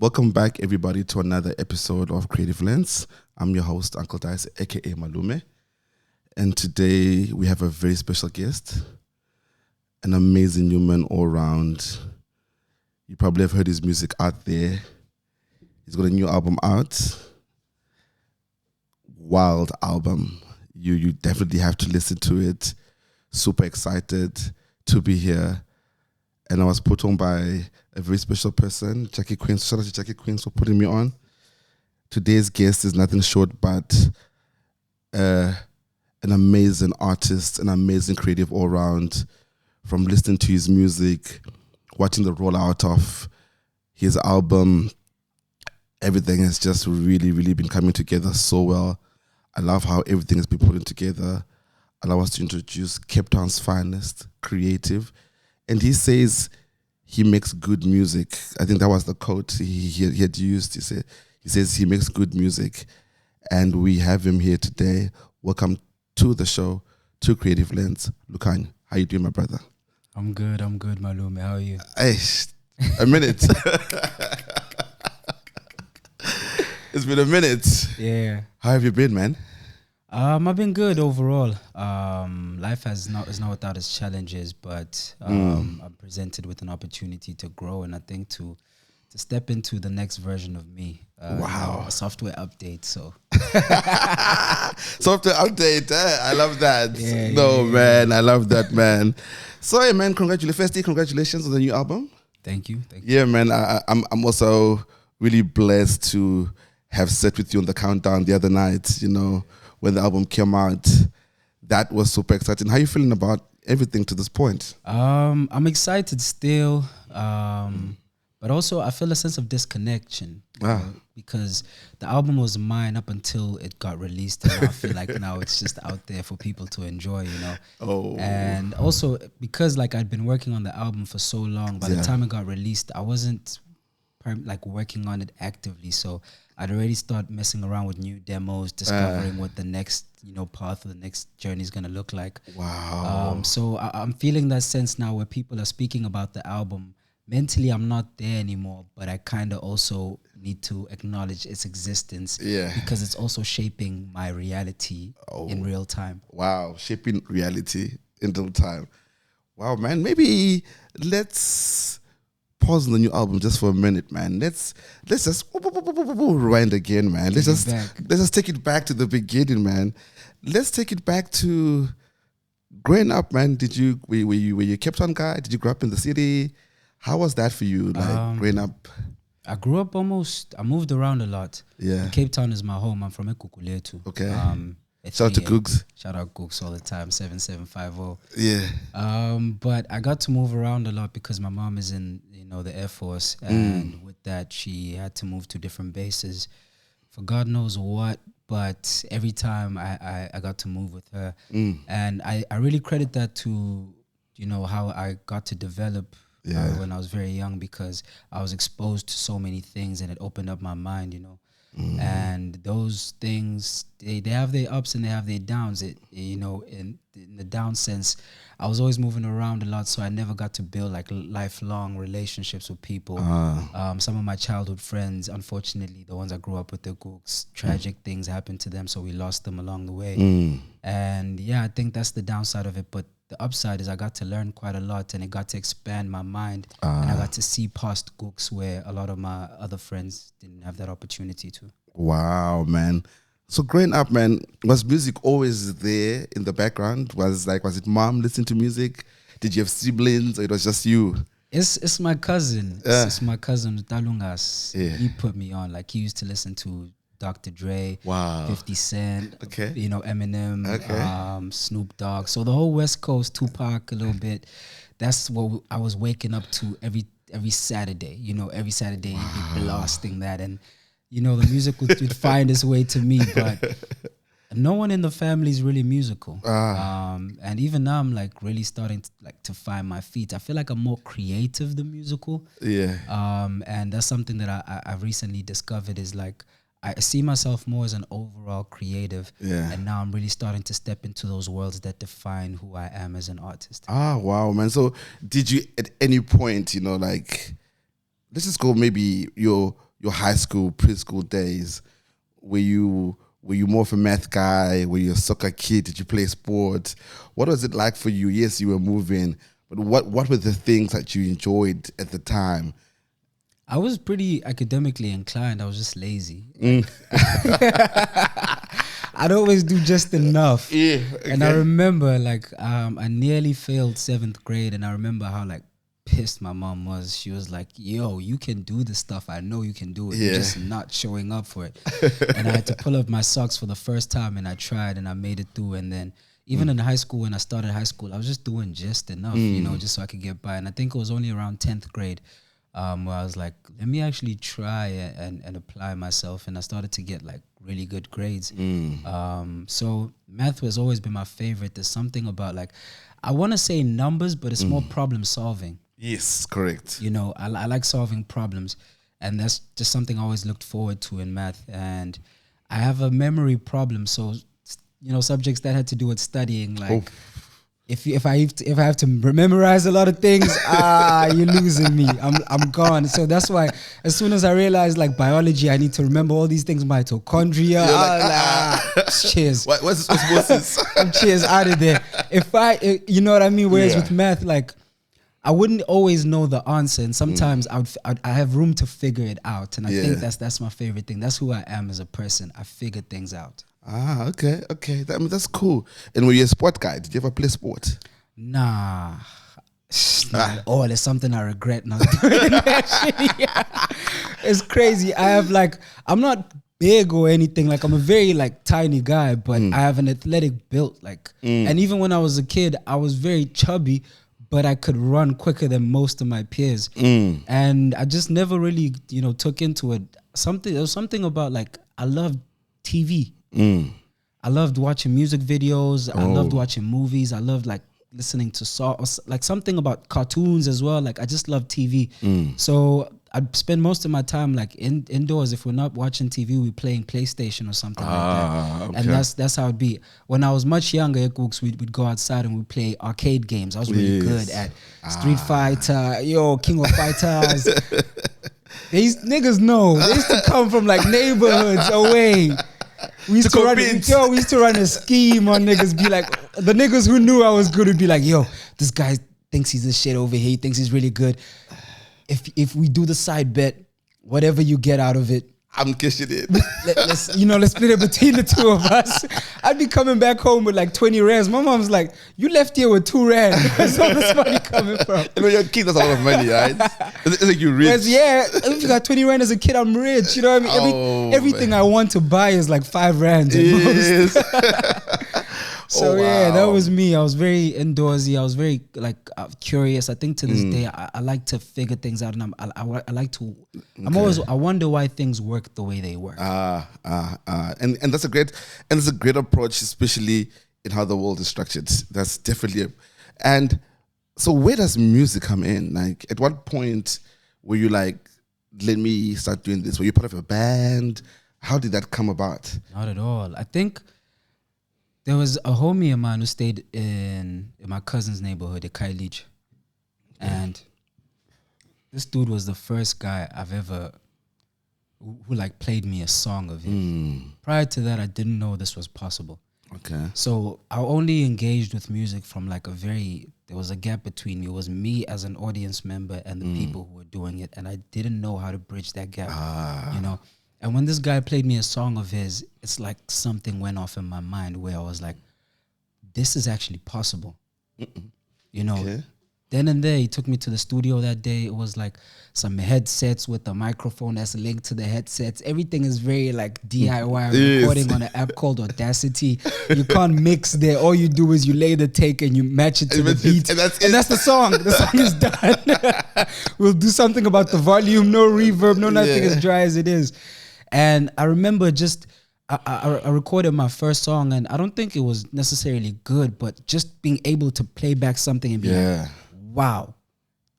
Welcome back, everybody, to another episode of Creative Lens. I'm your host, Uncle Dice, aka Malume. And today we have a very special guest, an amazing human all around. You probably have heard his music out there. He's got a new album out. Wild album. You definitely have to listen to it. Super excited to be here. And I was put on by a very special person, Jackie Queens. Shout out to Jackie Queens for putting me on. Today's guest is nothing short but an amazing artist, an amazing creative all around. From listening to his music, watching the rollout of his album, everything has just really, really been coming together so well. I love how everything has been put together. Allow us to introduce Cape Town's finest, creative. And he says he makes good music. I think that was the quote he had used. He says he makes good music. And we have him here today. Welcome to the show, to Creative Lens. Luukhanyo, how you doing, my brother? I'm good, Malume. How are you? Hey, a minute. It's been a minute. Yeah. How have you been, man? I've been good overall. Life is not without its challenges, but I'm presented with an opportunity to grow, and I think to step into the next version of me. Wow. A software update. So software update. I love that. Yeah, Man, I love that, man. So, hey, man, congratulations on the new album. Thank you. Yeah, man. I'm also really blessed to have sat with you on the countdown the other night. You know, when the album came out, that was super exciting. How are you feeling about everything to this point? I'm excited still, but also I feel a sense of disconnection because the album was mine up until it got released, and I feel like now it's just out there for people to enjoy, you know. Oh. And also because like I'd been working on the album for so long, by the time it got released, I wasn't like working on it actively, so I'd already started messing around with new demos, discovering what the next, path or the next journey is gonna look like. Wow. So I'm feeling that sense now where people are speaking about the album. Mentally, I'm not there anymore, but I kind of also need to acknowledge its existence because it's also shaping my reality in real time. Wow, shaping reality in real time. Wow, man. Maybe let's pause on the new album just for a minute, man. Let's just rewind again, man. Let's just take it back to the beginning, man. Let's take it back to growing up, man. Were you a Cape Town guy? Did you grow up in the city? How was that for you, like growing up? I grew up I moved around a lot. Yeah. Cape Town is my home. I'm from Ekukuletu. Okay. Shout out to Googs. Shout out Googs all the time, 7750. Yeah. But I got to move around a lot because my mom is in, the Air Force. And with that, she had to move to different bases for God knows what. But every time I got to move with her. And I really credit that to, how I got to develop when I was very young, because I was exposed to so many things and it opened up my mind, and those things, they have their ups and they have their downs. In the down sense, I was always moving around a lot, so I never got to build like lifelong relationships with people. Some of my childhood friends, unfortunately, the ones I grew up with, the Gooks, tragic things happened to them, so we lost them along the way. And I think that's the downside of it, but the upside is I got to learn quite a lot, and it got to expand my mind, and I got to see past Gooks where a lot of my other friends didn't have that opportunity to. Wow, man. So growing up, man, was music always there in the background? Was it mom listening to music? Did you have siblings, or it was just you? It's my cousin. It's my cousin Talungas. He put me on. Like, he used to listen to Dr. Dre, 50 Cent, Eminem, Snoop Dogg. So the whole West Coast, Tupac a little bit. That's what I was waking up to every Saturday. Every Saturday he'd be blasting that, and the music would find its way to me. But no one in the family is really musical. And even now I'm like really starting to find my feet. I feel like I'm more creative than musical. And that's something that I've recently discovered, is like I see myself more as an overall creative, and now I'm really starting to step into those worlds that define who I am as an artist. Wow, man. So did you at any point, let's just go maybe your your high school, preschool days? Were you more of a math guy? Were you a soccer kid? Did you play sports? What was it like for you? Yes, you were moving, but what were the things that you enjoyed at the time? I was pretty academically inclined. I was just lazy. I'd always do just enough. Yeah, okay. And I remember I nearly failed 7th grade, and I remember how pissed my mom was. She was like, yo, you can do this stuff. I know you can do it. You're just not showing up for it. And I had to pull up my socks for the first time, and I tried, and I made it through. And then even in high school, when I started high school, I was just doing just enough, just so I could get by. And I think it was only around 10th grade where I was like, let me actually try and apply myself. And I started to get really good grades. So math has always been my favorite. There's something about I want to say numbers, but it's more problem solving. Yes, correct. I like solving problems, and that's just something I always looked forward to in math. And I have a memory problem, so subjects that had to do with studying, if I have to memorize a lot of things, you're losing me. I'm gone. So that's why as soon as I realized biology, I need to remember all these things, mitochondria. Cheers. What's osmosis? I'm cheers out of there. You know what I mean? Whereas with math, I wouldn't always know the answer, and sometimes I have room to figure it out, and I think that's my favorite thing. That's who I am as a person. I figure things out. Okay. That's cool. And were you a sport guy? Did you ever play sport? Nah. Oh, there's something I regret not doing. Actually, it's crazy. I have I'm not big or anything. I'm a very tiny guy, but I have an athletic build. And even when I was a kid, I was very chubby, but I could run quicker than most of my peers. And I just never really, took into it. There was something about I loved TV. I loved watching music videos. I loved watching movies. I loved listening to songs, something about cartoons as well. I just love TV. So I'd spend most of my time indoors. If we're not watching TV, we're playing PlayStation or something like that. Okay. And that's how it'd be. When I was much younger, we'd go outside and we'd play arcade games. I was really good at Street Fighter, King of Fighters. These niggas know. They used to come from neighborhoods away. We used to run a scheme on niggas. Be the niggas who knew I was good would be yo, this guy thinks he's the shit over here. He thinks he's really good. If we do the side bet, whatever you get out of it, I'm cashing it. Let's split it between the two of us. I'd be coming back home with 20 rands. My mom's like, you left here with 2 rand. Where's all this money coming from? Your kid has a lot of money, right? It's you rich. Whereas, if you got 20 rand as a kid, I'm rich. You know what I mean? Everything I want to buy is 5 rand at most. So that was me. I was very indoorsy. I was very curious. I think to this day, I like to figure things out, and I like to. I wonder why things work the way they work. And that's a great approach, especially in how the world is structured. That's definitely and so where does music come in? At what point were you let me start doing this? Were you part of a band? How did that come about? Not at all. I think there was a homie of mine who stayed in my cousin's neighborhood at Kailich. And this dude was the first guy I've ever who played me a song of his. Prior to that, I didn't know this was possible. Okay. So I only engaged with music from there was a gap between me. It was me as an audience member and the people who were doing it. And I didn't know how to bridge that gap, And when this guy played me a song of his, it's something went off in my mind where I was this is actually possible. Okay. Then and there, he took me to the studio that day. It was some headsets with a microphone that's linked to the headsets. Everything is very DIY recording on an app called Audacity. You can't mix there. All you do is you lay the take and you match it to the beat. And that's the song. The song is done. We'll do something about the volume, no reverb, no nothing, as dry as it is. And I remember I recorded my first song, and I don't think it was necessarily good, but just being able to play back something and be wow,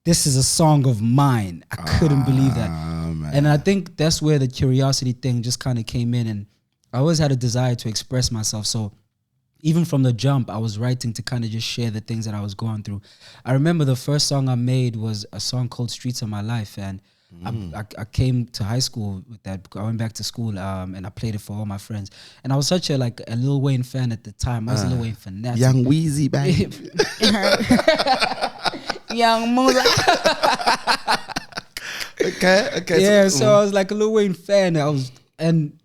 this is a song of mine. I couldn't believe that. Man. And I think that's where the curiosity thing just kind of came in, and I always had a desire to express myself. So even from the jump, I was writing to kind of just share the things that I was going through. I remember the first song I made was a song called Streets of My Life, and I came to high school with that. I went back to school and I played it for all my friends. And I was such a Lil Wayne fan at the time. I was a Lil Wayne fanatic. Young Weezy, babe. Young Moolah. Okay. Yeah, so I was like a Lil Wayne fan. And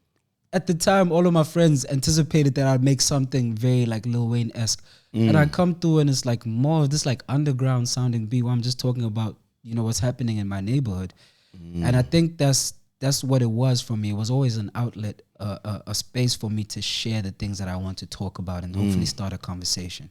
at the time, all of my friends anticipated that I'd make something very like Lil Wayne-esque. And I come through and it's like more of this like underground sounding beat where I'm just talking about, what's happening in my neighborhood. And I think that's what it was for me. It was always an outlet, a space for me to share the things that I want to talk about and hopefully start a conversation.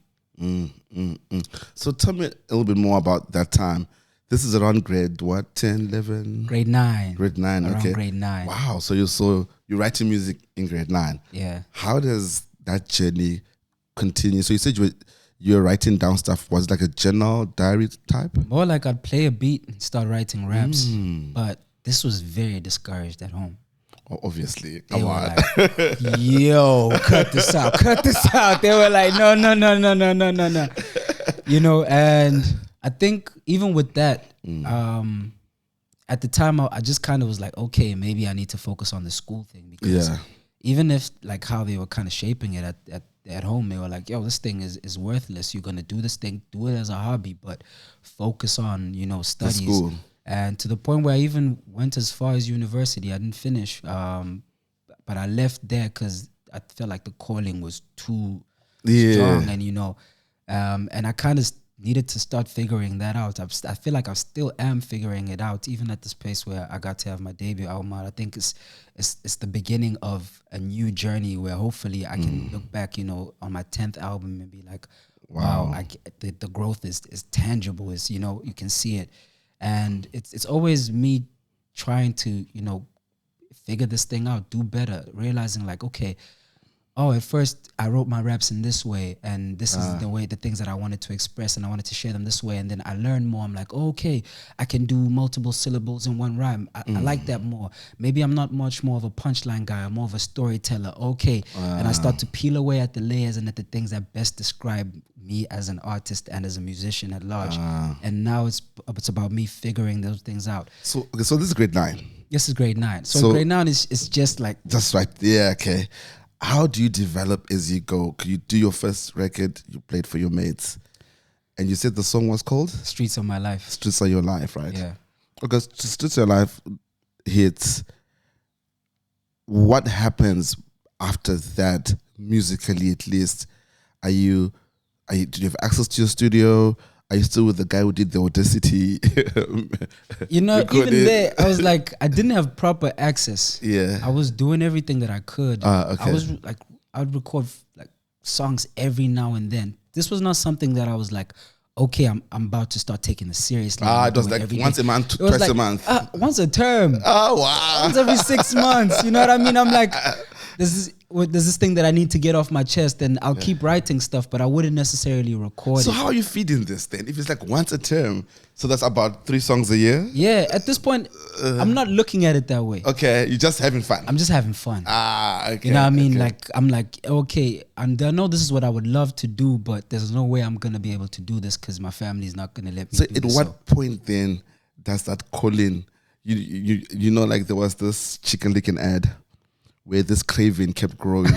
So tell me a little bit more about that time. This is around grade what, 10, 11? Grade 9. Grade 9, around okay. Grade 9. Wow, so you're writing music in grade 9. Yeah. How does that journey continue? So you said you're writing down stuff. Was it like a journal, diary type? More like I'd play a beat and start writing raps. But this was very discouraged at home. Oh, obviously. They Come were on. like, yo, cut this out. They were like, no. And I think even with that, at the time, I just kind of was like, okay, maybe I need to focus on the school thing. Because even if like how they were kind of shaping it at home, they were like, yo, this thing is worthless. You're going to do this thing, do it as a hobby, but focus on, studies. School. And to the point where I even went as far as university. I didn't finish, but I left there because I felt like the calling was too strong. And, and I kind of needed to start figuring that out. I feel like I still am figuring it out, even at this place where I got to have my debut album out. I think it's the beginning of a new journey where hopefully I can look back, on my 10th album and be like, wow, the growth is tangible. You can see it. And it's always me trying to, figure this thing out, do better, realizing like, okay, at first I wrote my raps in this way and this is the things that I wanted to express and I wanted to share them this way. And then I learned more. I'm like, okay, I can do multiple syllables in one rhyme. I like that more. Maybe I'm not much more of a punchline guy. I'm more of a storyteller. Okay. And I start to peel away at the layers and at the things that best describe me as an artist and as a musician at large. And now it's about me figuring those things out. So this is grade 9. This is grade 9. So grade 9 is just like... Just right. Yeah, okay. How do you develop as you go? Could you do your first record? You played for your mates. And you said the song was called? Streets of My Life. Streets of Your Life, right? Yeah. Okay, Streets of Your Life hits. What happens after that, musically at least? Do you have access to your studio? Are you still with the guy who did the Audacity? Even there, I was like, I didn't have proper access. Yeah. I was doing everything that I could. Okay. I was like, I would record like songs every now and then. This was not something that I was like, okay, I'm about to start taking this seriously. It was like once a month, twice a month. Once a term. Oh, wow. Once every 6 months. You know what I mean? I'm like, there's this thing that I need to get off my chest and I'll keep writing stuff, but I wouldn't necessarily record it. So how are you feeding this then? If it's like once a term, so that's about 3 songs a year? Yeah, at this point, I'm not looking at it that way. Okay, you're just having fun. I'm just having fun. Okay. You know what I mean? Okay. Like, I'm like, okay, and I know this is what I would love to do, but there's no way I'm going to be able to do this because my family's not going to let me do this. So at what point then does that call in? You know, like there was this Chicken Licken ad where this craving kept growing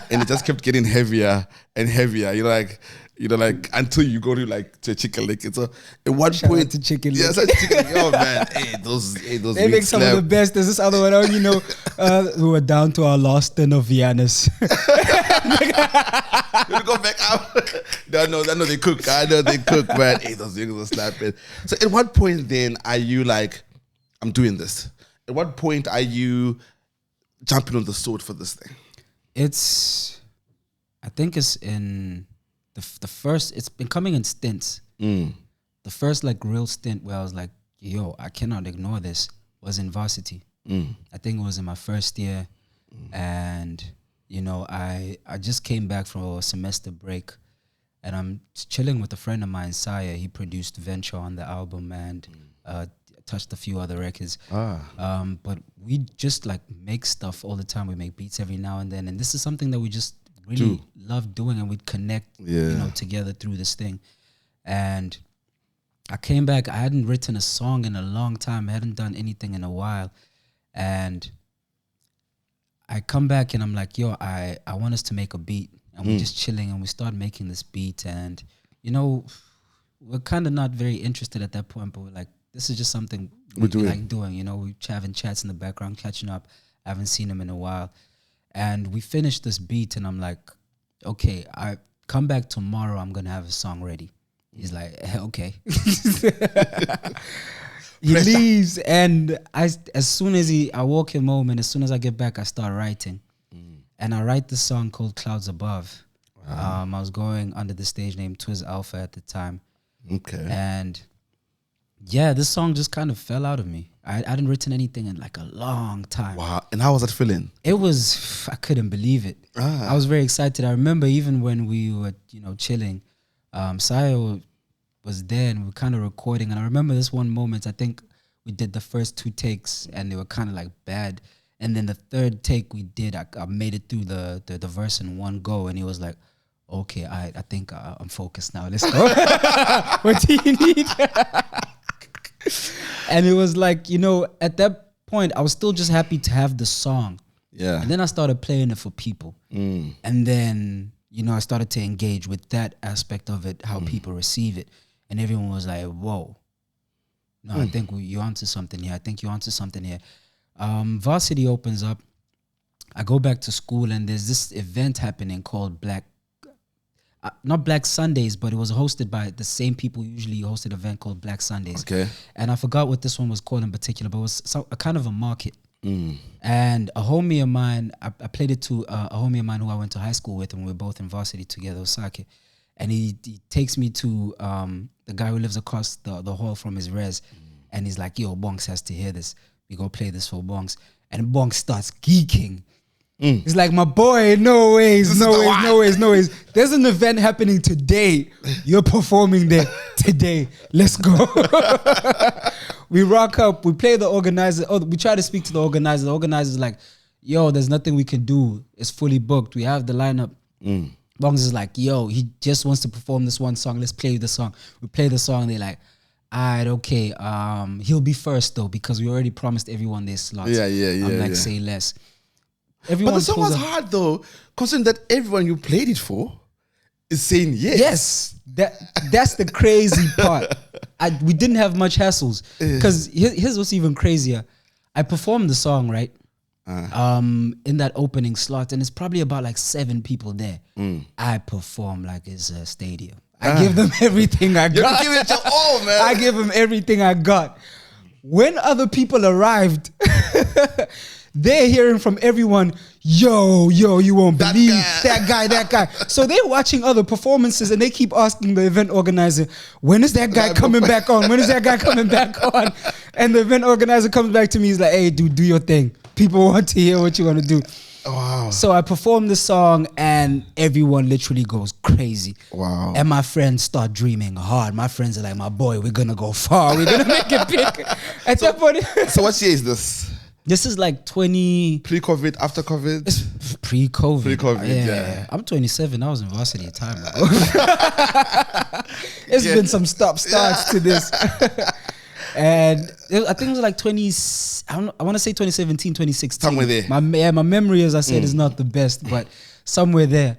and it just kept getting heavier and heavier. Like until you go to a Chicken Licken. So at one point to Chicken Licken. Yeah, Chicken Licken. Oh man, those they make some of the best. There's this other one, who were down to our last tin of Viennas. You go back out. I know they cook. Man. Hey, those things are slapping. So at what point then are you like, I'm doing this? At what point are you jumping on the sword for this thing? I think it's in the first, it's been coming in stints. The first like real stint where I was like, yo, I cannot ignore this was in varsity. I think it was in my first year. And, I just came back from a semester break and I'm chilling with a friend of mine, Saya. He produced Venture on the album and touched a few other records. But we just like make stuff all the time. We make beats every now and then. And this is something that we just really love doing and we'd connect, together through this thing. And I came back. I hadn't written a song in a long time. I hadn't done anything in a while. And I come back and I'm like, yo, I want us to make a beat. And we're just chilling and we start making this beat. And, you know, we're kind of not very interested at that point, but we're like, this is just something we like doing. You know, we're having chats in the background, catching up. I haven't seen him in a while. And we finished this beat and I'm like, okay, I come back tomorrow. I'm going to have a song ready. He's like, okay. He leaves and as soon as I walk him home and as soon as I get back, I start writing. And I write this song called Clouds Above. Wow. I was going under the stage name Twiz Alpha at the time. Okay. And yeah, this song just kind of fell out of me. I hadn't written anything in like a long time. Wow. And how was that feeling? It was, I couldn't believe it. I was very excited. I remember even when we were, you know, chilling, Sayo was there and we were kind of recording. And I remember this one moment, I think we did the first 2 takes and they were kind of like bad. And then the 3rd take we did, I made it through the verse in one go. And he was like, okay, I think I'm focused now. Let's go. What do you need? And it was like, you know, at that point, I was still just happy to have the song. Yeah. And then I started playing it for people. And then, you know, I started to engage with that aspect of it, how people receive it. And everyone was like, whoa. No, I think you're onto something here. I think you're onto something here. Varsity opens up. I go back to school and there's this event happening called not Black Sundays, but it was hosted by the same people who usually host an event called Black Sundays. Okay. And I forgot what this one was called in particular, but it was a kind of a market. And a homie of mine, I played it to a homie of mine who I went to high school with, and we were both in varsity together, Osaka. And he takes me to the guy who lives across the hall from his res. And he's like, yo, Bonks has to hear this. We go play this for Bonks. And Bonks starts geeking. He's like, my boy, no ways. There's an event happening today. You're performing there today. Let's go. We rock up. We play the organizer. Oh, we try to speak to the organizer. The organizer's like, yo, there's nothing we can do. It's fully booked. We have the lineup. Bongs is like, yo, he just wants to perform this one song. Let's play the song. We play the song. They're like, all right, okay. He'll be first though because we already promised everyone their slots. Yeah. I'm like, say less. Everyone, but the song was hard though, considering that everyone you played it for is saying yes. Yes, that's the crazy part. We didn't have much hassles because here's what's even crazier. I performed the song right in that opening slot, and it's probably about like 7 people there. I perform like it's a stadium. I give them everything I got. You give it your all, man. I give them everything I got. When other people arrived, they're hearing from everyone, yo, you won't believe that guy. So they're watching other performances and they keep asking the event organizer, when is that guy coming back on? When is that guy coming back on? And the event organizer comes back to me, he's like, hey, dude, do your thing. People want to hear what you want to do. Wow. So I performed the song and everyone literally goes crazy. Wow. And my friends start dreaming hard. My friends are like, my boy, we're going to go far. We're going to make it big. At that point, so what year is this? This is like 20... Pre-COVID, after COVID? It's pre-COVID. Pre-COVID, yeah. I'm 27. I was in varsity a time ago. It's been some stop-starts to this. And I think it was like 20... I want to say 2017, 2016. Somewhere there. My memory, as I said, is not the best, but somewhere there.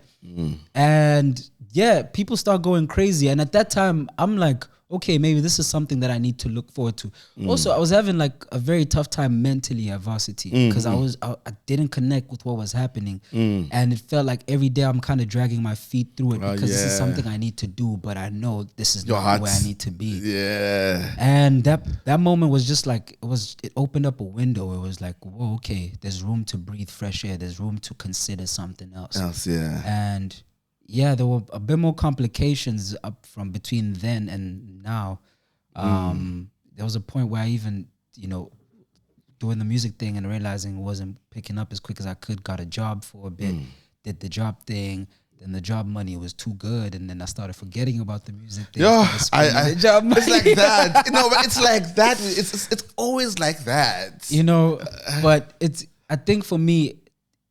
And yeah, people start going crazy. And at that time, I'm like, okay, maybe this is something that I need to look forward to. Also, I was having like a very tough time mentally at varsity because I didn't connect with what was happening. And it felt like every day I'm kind of dragging my feet through it because this is something I need to do, but I know this is not where I need to be. Yeah. And that moment was just like, it opened up a window. It was like, whoa, okay, there's room to breathe fresh air. There's room to consider something else. And yeah, there were a bit more complications up from between then and now. There was a point where I even, doing the music thing and realizing it wasn't picking up as quick as I could, got a job for a bit, did the job thing, then the job money was too good, and then I started forgetting about the music thing. The job money. It's like that. But it's like that. It's always like that. But I think for me,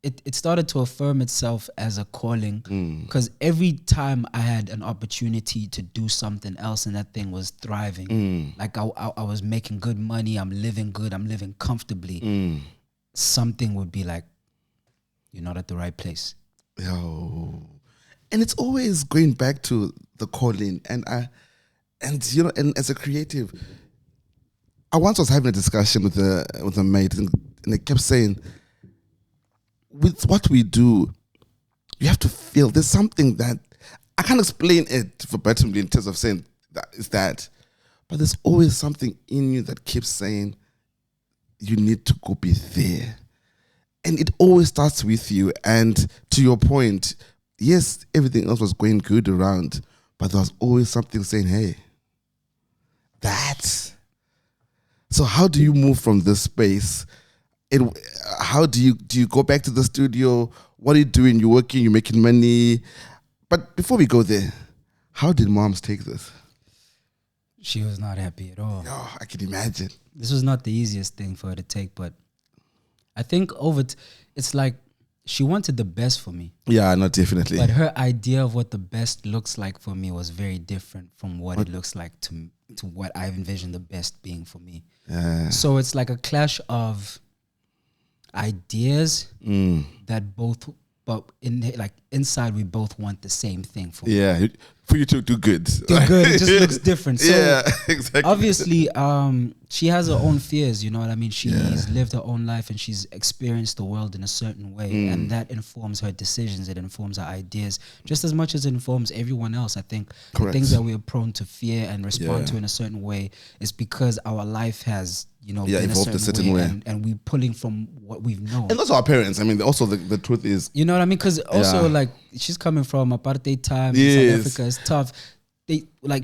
it started to affirm itself as a calling, because every time I had an opportunity to do something else and that thing was thriving, like I was making good money, I'm living good, I'm living comfortably, something would be like, you're not at the right place. Yo. And it's always going back to the calling. And as a creative, I once was having a discussion with a mate, and they kept saying, with what we do, you have to feel there's something that I can't explain it verbatimly in terms of saying that is that, but there's always something in you that keeps saying you need to go be there. And it always starts with you. And to your point, yes, everything else was going good around, but there was always something saying, hey, that. So how do you move from this space? How do you go back to the studio? What are you doing? You're working, you're making money. But before we go there, how did moms take this? She was not happy at all. Oh, I can imagine. This was not the easiest thing for her to take, but I think it's like she wanted the best for me. Yeah, no, definitely. But her idea of what the best looks like for me was very different from what it looks like to what I envisioned the best being for me. So it's like a clash of ideas that both, but inside we both want the same thing for me. Yeah, for you to do good. Do good, it just looks different. So yeah, exactly. Obviously, she has her own fears, you know what I mean? She's lived her own life and she's experienced the world in a certain way, and that informs her decisions, it informs her ideas, just as much as it informs everyone else. I think the things that we're prone to fear and respond to in a certain way is because our life has, been evolved a certain way. And we're pulling from what we've known. And also our parents. I mean, also the truth is, you know what I mean? Because also like she's coming from apartheid time in South Africa. It's tough.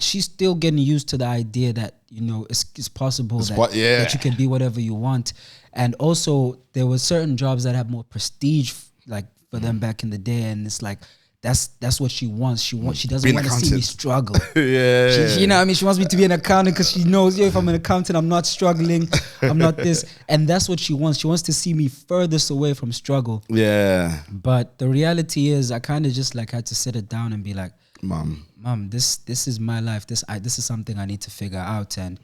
She's still getting used to the idea that it's possible that you can be whatever you want. And also there were certain jobs that have more prestige, like for them back in the day, and it's like that's what she wants. She doesn't want to see me struggle. You know what I mean? She wants me to be an accountant because she knows, if I'm an accountant, I'm not struggling. I'm not this. And that's what she wants. She wants to see me furthest away from struggle. Yeah. But the reality is I kind of just had to sit it down and be like, Mom, this is my life. This is something I need to figure out. And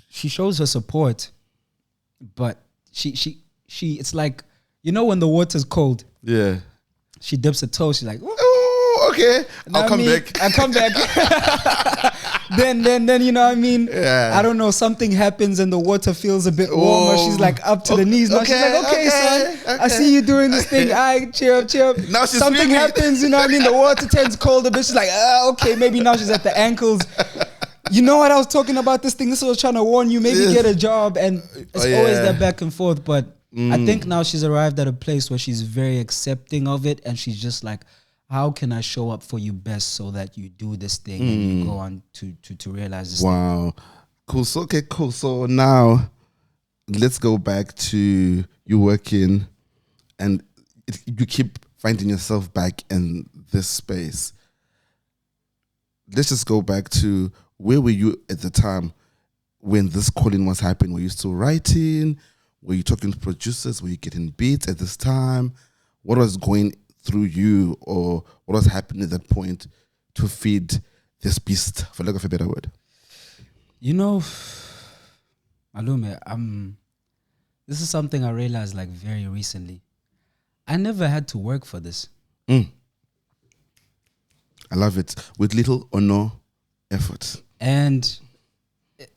she shows her support, but she it's like, when the water's cold. Yeah. She dips her toe. She's like, oh, okay. I'll come back. I come back. then you know what I mean? Yeah. I don't know. Something happens and the water feels a bit warmer. She's like up to the knees. Now she's like, okay, son, I see you doing this thing. Cheer up. Now she's something happens, you know what I mean? The water turns cold a bit. She's like, okay, maybe now she's at the ankles. You know what I was talking about this thing? This was trying to warn you, maybe get a job. And it's always that back and forth. But I think now she's arrived at a place where she's very accepting of it, and she's just like, how can I show up for you best so that you do this thing and you go on to realize this thing? Wow. Cool. So, okay, cool. So now let's go back to you working, and you keep finding yourself back in this space. Let's just go back to, where were you at the time when this calling was happening? Were you still writing? Were you talking to producers? Were you getting beats at this time? What was going through you, or what was happening at that point to feed this beast, for lack of a better word? Malume, this is something I realized very recently. I never had to work for this. I love it. With little or no effort. And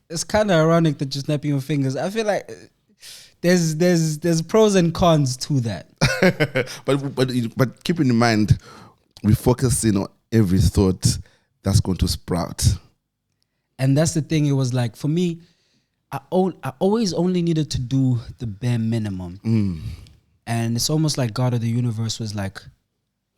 it's kind of ironic that you're snapping your fingers. I feel like there's pros and cons to that. but keep in mind, we focus on every thought that's going to sprout. And that's the thing. It was like, for me, I always only needed to do the bare minimum. And it's almost like God of the universe was like,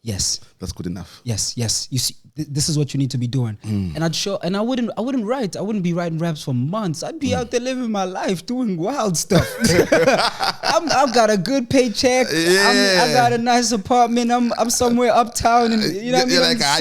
yes, that's good enough. Yes. You see, this is what you need to be doing. And I wouldn't write. I wouldn't be writing raps for months. I'd be out there living my life, doing wild stuff. I've got a good paycheck. I got a nice apartment. I'm somewhere uptown, and you know what I mean.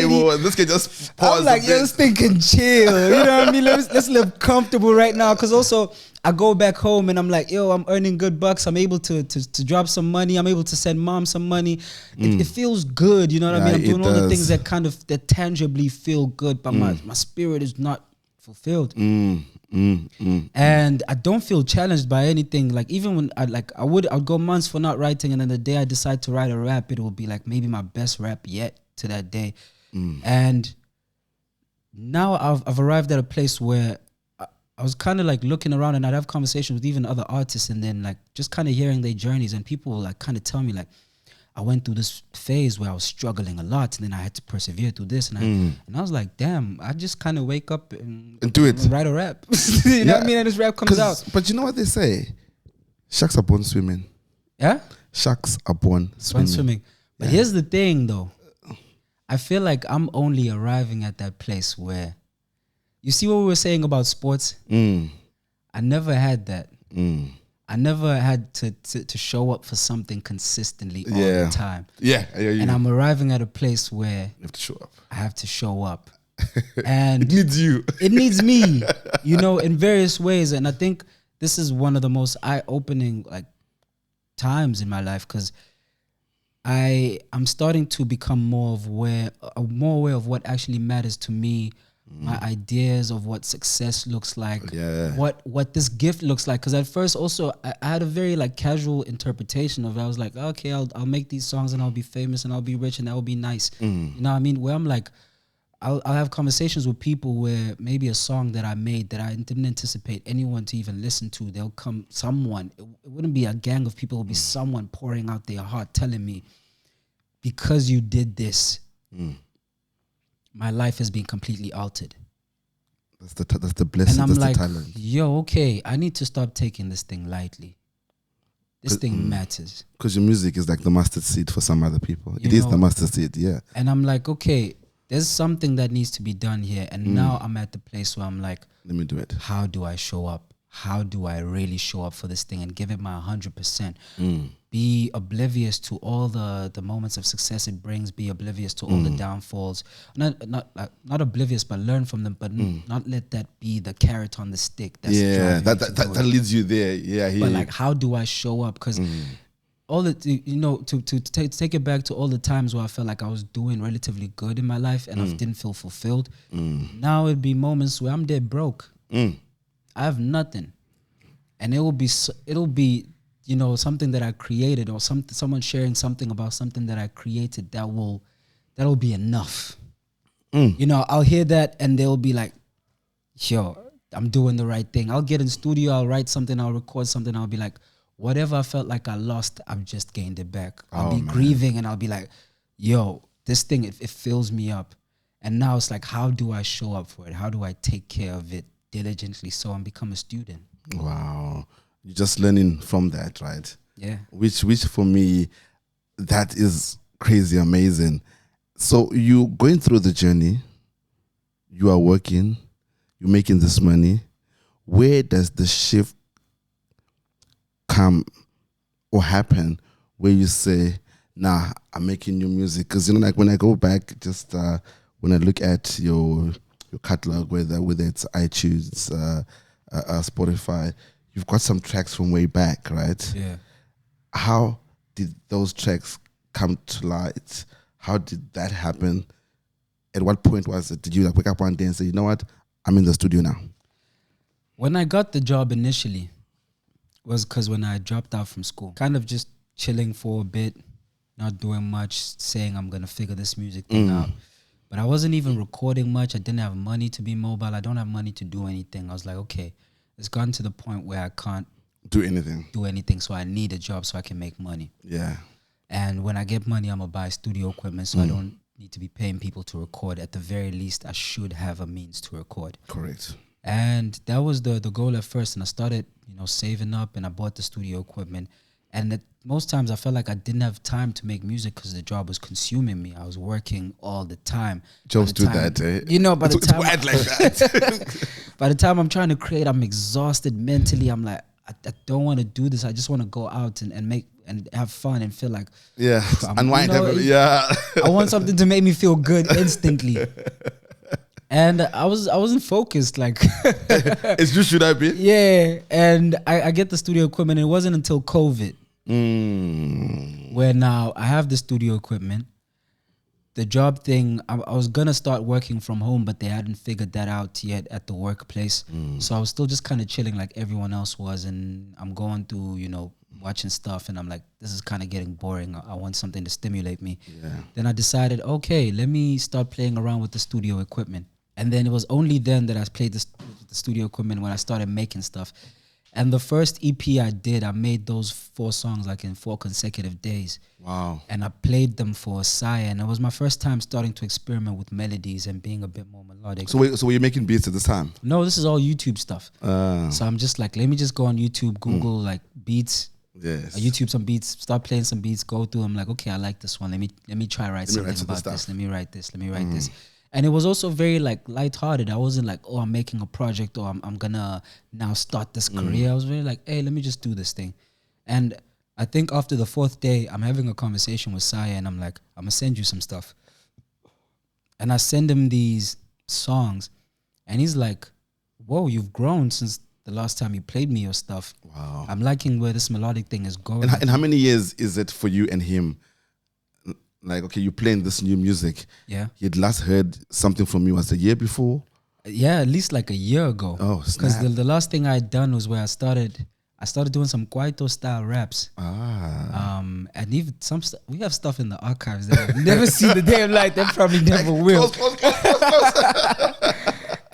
You're like, this can just pause. I'm like, this thing can chill. You know what I mean? Let's live comfortable right now. Because also, I go back home and I'm like, yo, I'm earning good bucks. I'm able to drop some money. I'm able to send mom some money. It feels good. You know what I mean? I'm doing all the things that tangibly feel good, but my spirit is not fulfilled. And I don't feel challenged by anything. Like even when I'd go months for not writing, and then the day I decide to write a rap, it will be like maybe my best rap yet to that day. And now I've arrived at a place where I was kind of like looking around, and I'd have conversations with even other artists, and then like just kind of hearing their journeys, and people will like kind of tell me like, I went through this phase where I was struggling a lot, and then I had to persevere through this, and I was like, damn, I just kind of wake up and do it, and write a rap. You know what I mean? And this rap comes out. But you know what they say? Sharks are born swimming. Yeah? Sharks are born swimming. But here's the thing though. I feel like I'm only arriving at that place where, you see what we were saying about sports? I never had that. I never had to show up for something consistently all the time. Yeah, and I'm arriving at a place where you have to show up. I have to show up. And it needs you. It needs me, you know, in various ways. And I think this is one of the most eye-opening like times in my life, because I'm starting to become more aware of what actually matters to me, my ideas of what success looks like, what this gift looks like. Because at first also I had a very like casual interpretation of it. I was like, okay, I'll make these songs and I'll be famous and I'll be rich and that will be nice. You know what I mean? Where I'm like, I'll have conversations with people where maybe a song that I made that I didn't anticipate anyone to even listen to, they'll come, someone, it wouldn't be a gang of people, it would be someone pouring out their heart telling me, because you did this, my life has been completely altered. That's the blessing, and I'm that's like, the talent. Yo, okay, I need to stop taking this thing lightly. This thing matters. Because your music is like the mustard seed for some other people. It is the mustard seed, yeah. And I'm like, okay, there's something that needs to be done here. And now I'm at the place where I'm like, let me do it. How do I show up? How do I really show up for this thing and give it my 100%? Be oblivious to all the moments of success it brings. Be oblivious to all the downfalls. Not oblivious, but learn from them. But not let that be the carrot on the stick. That's that leads you there. Yeah, but like, how do I show up? Because all the, you know, to take it back to all the times where I felt like I was doing relatively good in my life and I didn't feel fulfilled. Now it'd be moments where I'm dead broke. I have nothing, and it'll be you know, something that I created, or someone sharing something about something that I created that'll be enough. You know, I'll hear that and they'll be like, yo, I'm doing the right thing. I'll get in studio, I'll write something, I'll record something, I'll be like, whatever I felt like I lost, I've just gained it back. I'll be grieving and I'll be like, yo, this thing, it fills me up. And now it's like, how do I show up for it? How do I take care of it diligently so and become a student? Wow. You're just learning from that, right? Yeah. Which for me, that is crazy amazing. So you going through the journey, you are working, you're making this money. Where does the shift come or happen where you say, nah, I'm making new music? Because, you know, like when I go back, just when I look at your catalog, whether it's iTunes, Spotify, you've got some tracks from way back, right? Yeah. How did those tracks come to light? How did that happen? At what point was it? Did you like wake up one day and say, you know what, I'm in the studio now? When I got the job initially was because when I dropped out from school, kind of just chilling for a bit, not doing much, saying I'm going to figure this music thing out. But I wasn't even recording much. I didn't have money to be mobile. I don't have money to do anything. I was like, okay, it's gotten to the point where I can't do anything. So I need a job so I can make money. Yeah. And when I get money, I'm going to buy studio equipment so I don't need to be paying people to record. At the very least, I should have a means to record. Correct. And that was the goal at first. And I started, you know, saving up and I bought the studio equipment. And most times I felt like I didn't have time to make music because the job was consuming me. I was working all the time. Jobs do that, eh? You know, by the time like that. by the time I'm trying to create, I'm exhausted mentally. I'm like, I don't want to do this. I just want to go out and make and have fun and feel like unwind. You know, I want something to make me feel good instantly. And I wasn't focused, like It's just should I be? yeah. And I get the studio equipment. And it wasn't until COVID where now I have the studio equipment. The job thing, I was gonna start working from home, but they hadn't figured that out yet at the workplace. So I was still just kind of chilling like everyone else was, and I'm going through, watching stuff, and I'm like, this is kind of getting boring. I want something to stimulate me. Yeah. Then I decided, okay, let me start playing around with the studio equipment. And then it was only then that I played the studio equipment when I started making stuff. And the first EP I did, I made those 4 songs like in 4 consecutive days. Wow. And I played them for Saya, and it was my first time starting to experiment with melodies and being a bit more melodic. So were you making beats at this time? No, this is all YouTube stuff. So I'm just like, let me just go on YouTube, Google like beats, Yes. YouTube some beats, start playing some beats, go through. I'm like, okay, I like this one. Let me try write something about this. Let me write this. Let me write this. And it was also very like lighthearted. I wasn't like, oh, I'm making a project or I'm gonna now start this career. I was very like, hey, let me just do this thing. And I think after the 4th day, I'm having a conversation with Saya, and I'm like, I'm gonna send you some stuff. And I send him these songs, and he's like, whoa, you've grown since the last time you played me your stuff. Wow. I'm liking where this melodic thing is going. And how many years is it for you and him? Like, okay, you're playing this new music. Yeah. He'd last heard something from you was a year before? Yeah, at least like a year ago. Oh, because snap. the last thing I had done was where I started doing some Kwaito style raps. And even we have stuff in the archives that I've never seen the day of light. They probably never will. Close.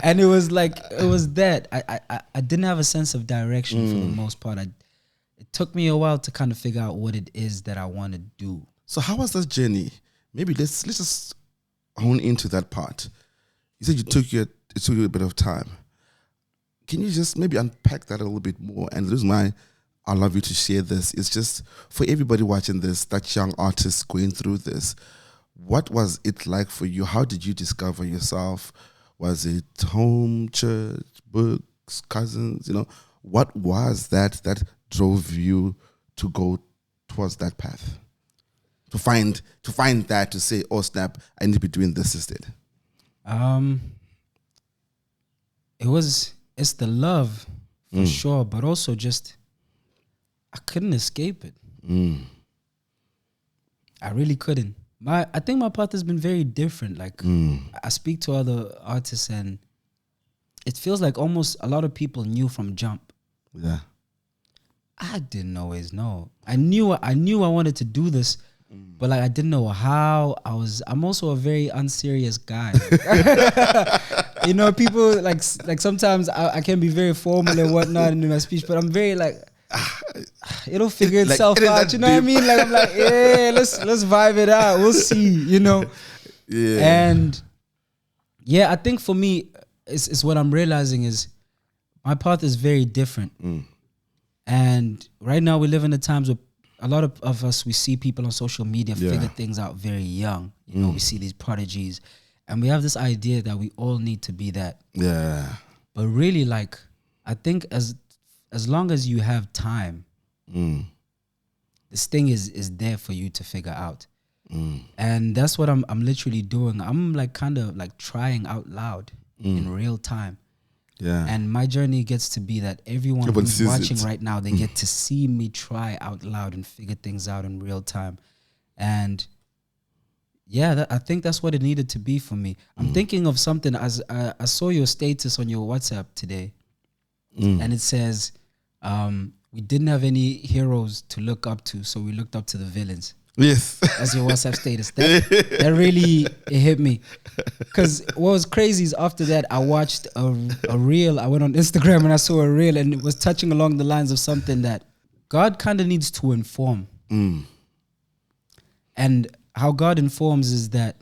And it was that I didn't have a sense of direction for the most part. It took me a while to kind of figure out what it is that I want to do. So how was this journey? Maybe let's just hone into that part. You said it took you a bit of time. Can you just maybe unpack that a little bit more? And the reason why I love you to share this is just for everybody watching this, that young artist going through this. What was it like for you? How did you discover yourself? Was it home, church, books, cousins? What was that drove you to go towards that path? To find that, to say, oh snap, I need to be doing this instead. It's the love for sure, but also just I couldn't escape it. I really couldn't. I think my path has been very different. Like I speak to other artists, and it feels like almost a lot of people knew from jump. Yeah, I didn't always know. I knew I wanted to do this, but like I didn't know how. I'm also a very unserious guy. People like sometimes I can be very formal and whatnot in my speech, but I'm very like it'll figure itself out. You know what I mean? Like I'm like, yeah, let's vibe it out. We'll see. Yeah. And yeah, I think for me, it's what I'm realizing is my path is very different. And right now we live in the times where a lot of us, we see people on social media figure things out very young. We see these prodigies, and we have this idea that we all need to be that. Yeah. But really, like, I think as long as you have time, this thing is there for you to figure out. And that's what I'm literally doing. I'm like kind of like trying out loud in real time. Yeah. And my journey gets to be that everyone who's watching right now, they get to see me try out loud and figure things out in real time. And yeah, I think that's what it needed to be for me. I'm thinking of something. As I saw your status on your WhatsApp today, and it says, we didn't have any heroes to look up to, so we looked up to the villains. Yes. That's your WhatsApp status. That really, it hit me. Because what was crazy is after that, I watched a reel. I went on Instagram and I saw a reel, and it was touching along the lines of something that God kind of needs to inform. And how God informs is that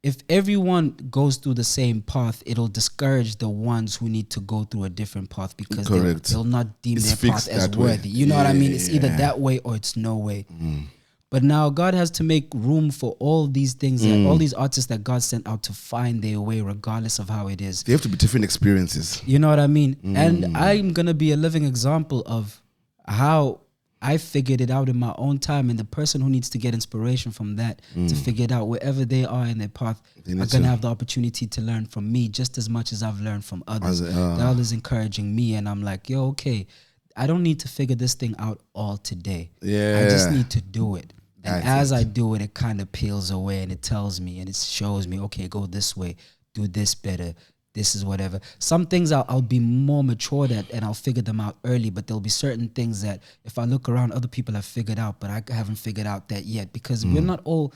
if everyone goes through the same path, it'll discourage the ones who need to go through a different path, because they'll not deem their path as worthy. You know what I mean? It's either that way or it's no way. But now God has to make room for all these things, all these artists that God sent out to find their way, regardless of how it is. They have to be different experiences. You know what I mean? And I'm going to be a living example of how I figured it out in my own time, and the person who needs to get inspiration from that to figure it out wherever they are in their path are going to have the opportunity to learn from me just as much as I've learned from others. The others encouraging me, and I'm like, yo, okay, I don't need to figure this thing out all today. I just need to do it. And as I do it, it kind of peels away and it tells me and it shows me, okay, go this way, do this better. This is whatever. Some things I'll be more matured at and I'll figure them out early, but there'll be certain things that if I look around, other people have figured out, but I haven't figured out that yet because we're not all,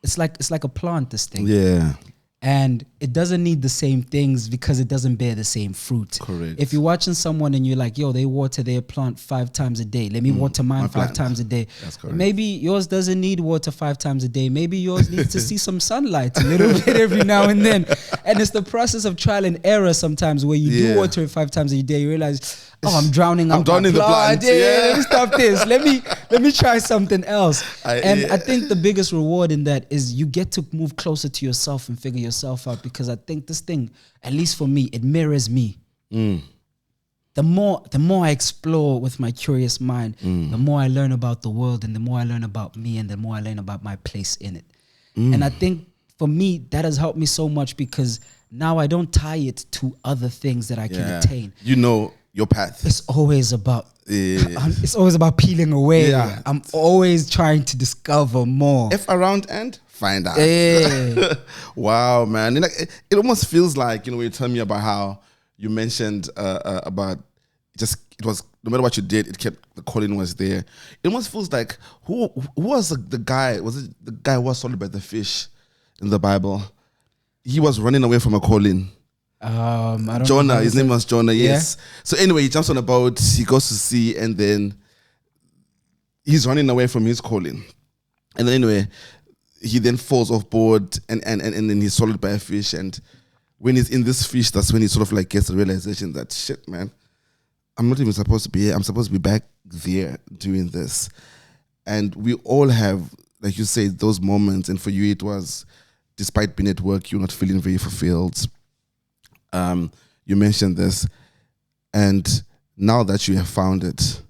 it's like a plant, this thing. Yeah. And it doesn't need the same things because it doesn't bear the same fruit. Correct. If you're watching someone and you're like, yo, they water their plant 5 times a day. Let me water mine 5 times a day. That's correct. Maybe yours doesn't need water 5 times a day. Maybe yours needs to see some sunlight a little bit every now and then. And it's the process of trial and error sometimes where you do water it 5 times a day. You realize, oh, I'm drowning out my plant. Let me stop this. Let me try something else. I think the biggest reward in that is you get to move closer to yourself and figure yourself out, because I think this thing, at least for me, it mirrors me. The more I explore with my curious mind, the more I learn about the world, and the more I learn about me, and the more I learn about my place in it. And I think for me, that has helped me so much because now I don't tie it to other things that I can attain. You know your path. It's always about it's always about peeling away. Yeah. I'm always trying to discover more. If around and find out. Wow, man. And like, it almost feels like, when you tell me about how you mentioned about it was no matter what you did, the calling was there. It almost feels like who was the guy? Was it the guy who was swallowed by the fish in the Bible? He was running away from a calling. I don't Jonah, know. his name was Jonah, yes. So anyway, he jumps on a boat, he goes to sea, and then he's running away from his calling. And then anyway, he then falls off board and then he's swallowed by a fish. And when he's in this fish, that's when he sort of like gets the realization that, shit, man, I'm not even supposed to be here. I'm supposed to be back there doing this. And we all have, like you say, those moments. And for you, it was, despite being at work, you're not feeling very fulfilled. You mentioned this, and now that you have found it,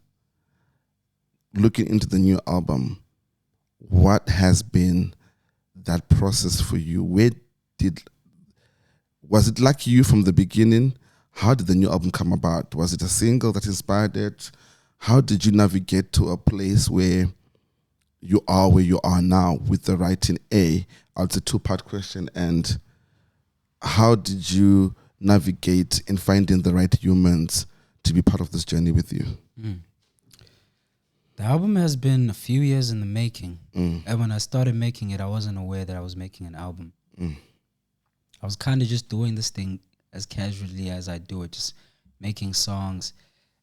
looking into the new album, what has been that process for you? Was it like you from the beginning? How did the new album come about? Was it a single that inspired it? How did you navigate to a place where you are where you are now with the writing? It's a 2-part question. And how did you navigate in finding the right humans to be part of this journey with you? The album has been a few years in the making. And when I started making it, I wasn't aware that I was making an album. I was kind of just doing this thing as casually as I do it, just making songs.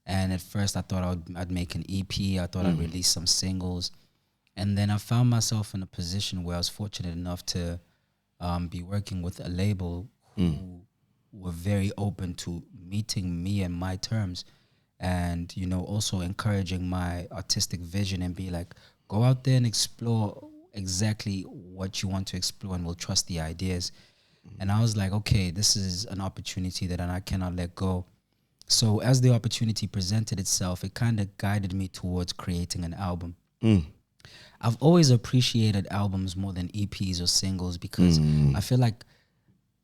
And at first I thought I'd make an EP. I thought I'd release some singles. And then I found myself in a position where I was fortunate enough to be working with a label who were very open to meeting me and my terms, and also encouraging my artistic vision and be like, go out there and explore exactly what you want to explore, and we'll trust the ideas. And I was like, okay, this is an opportunity that I cannot let go. So as the opportunity presented itself, it kind of guided me towards creating an album. I've always appreciated albums more than EPs or singles because I feel like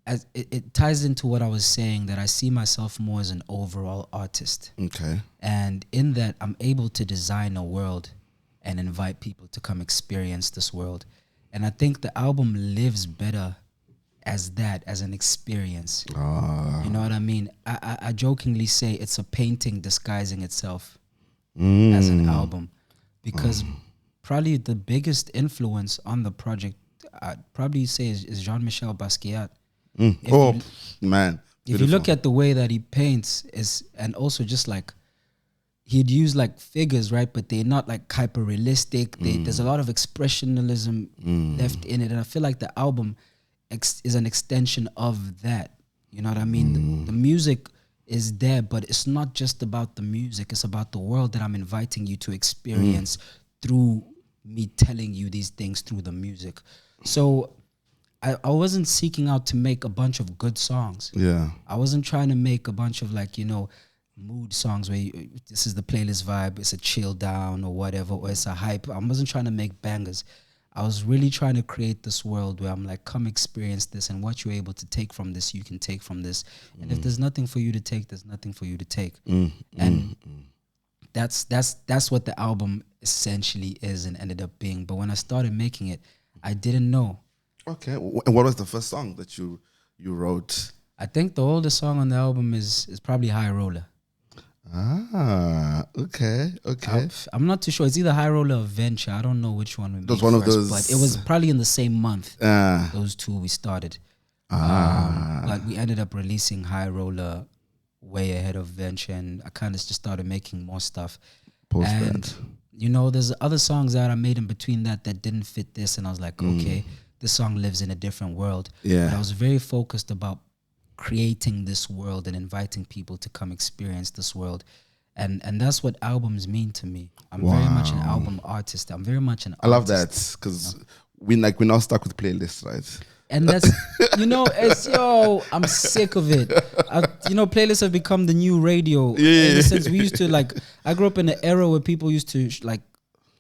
as it ties into what I was saying, that I see myself more as an overall artist. Okay. And in that, I'm able to design a world and invite people to come experience this world. And I think the album lives better as that, as an experience. You know what I mean? I jokingly say it's a painting disguising itself as an album, because probably the biggest influence on the project, I'd probably say is Jean-Michel Basquiat. Man. If you look at the way that he paints, and also just like he'd use like figures, right? But they're not like hyper realistic. There's a lot of expressionism left in it, and I feel like the album is an extension of that. You know what I mean? The music is there, but it's not just about the music. It's about the world that I'm inviting you to experience through me telling you these things through the music. So I wasn't seeking out to make a bunch of good songs. Yeah. I wasn't trying to make a bunch of like, mood songs where this is the playlist vibe, it's a chill down or whatever, or it's a hype. I wasn't trying to make bangers. I was really trying to create this world where I'm like, come experience this, and what you're able to take from this, you can take from this. And if there's nothing for you to take, there's nothing for you to take. And that's what the album essentially is and ended up being. But when I started making it, I didn't know. Okay. And what was the first song that you wrote? I think the oldest song on the album is probably High Roller. Ah, okay. I'm not too sure. It's either High Roller or Venture. I don't know which one we made one first, of those. but it was probably in the same month. Those two we started. But we ended up releasing High Roller way ahead of Venture, and I kind of just started making more stuff. And you know, there's other songs that I made in between that didn't fit this, and I was like, okay, this song lives in a different world. Yeah. But I was very focused about creating this world and inviting people to come experience this world. And that's what albums mean to me. I'm very much an album artist. I'm very much an artist. I love that, because we're now stuck with playlists, right? And that's, you know, I'm sick of it. Playlists have become the new radio. Yeah. In the sense, we used to I grew up in an era where people used to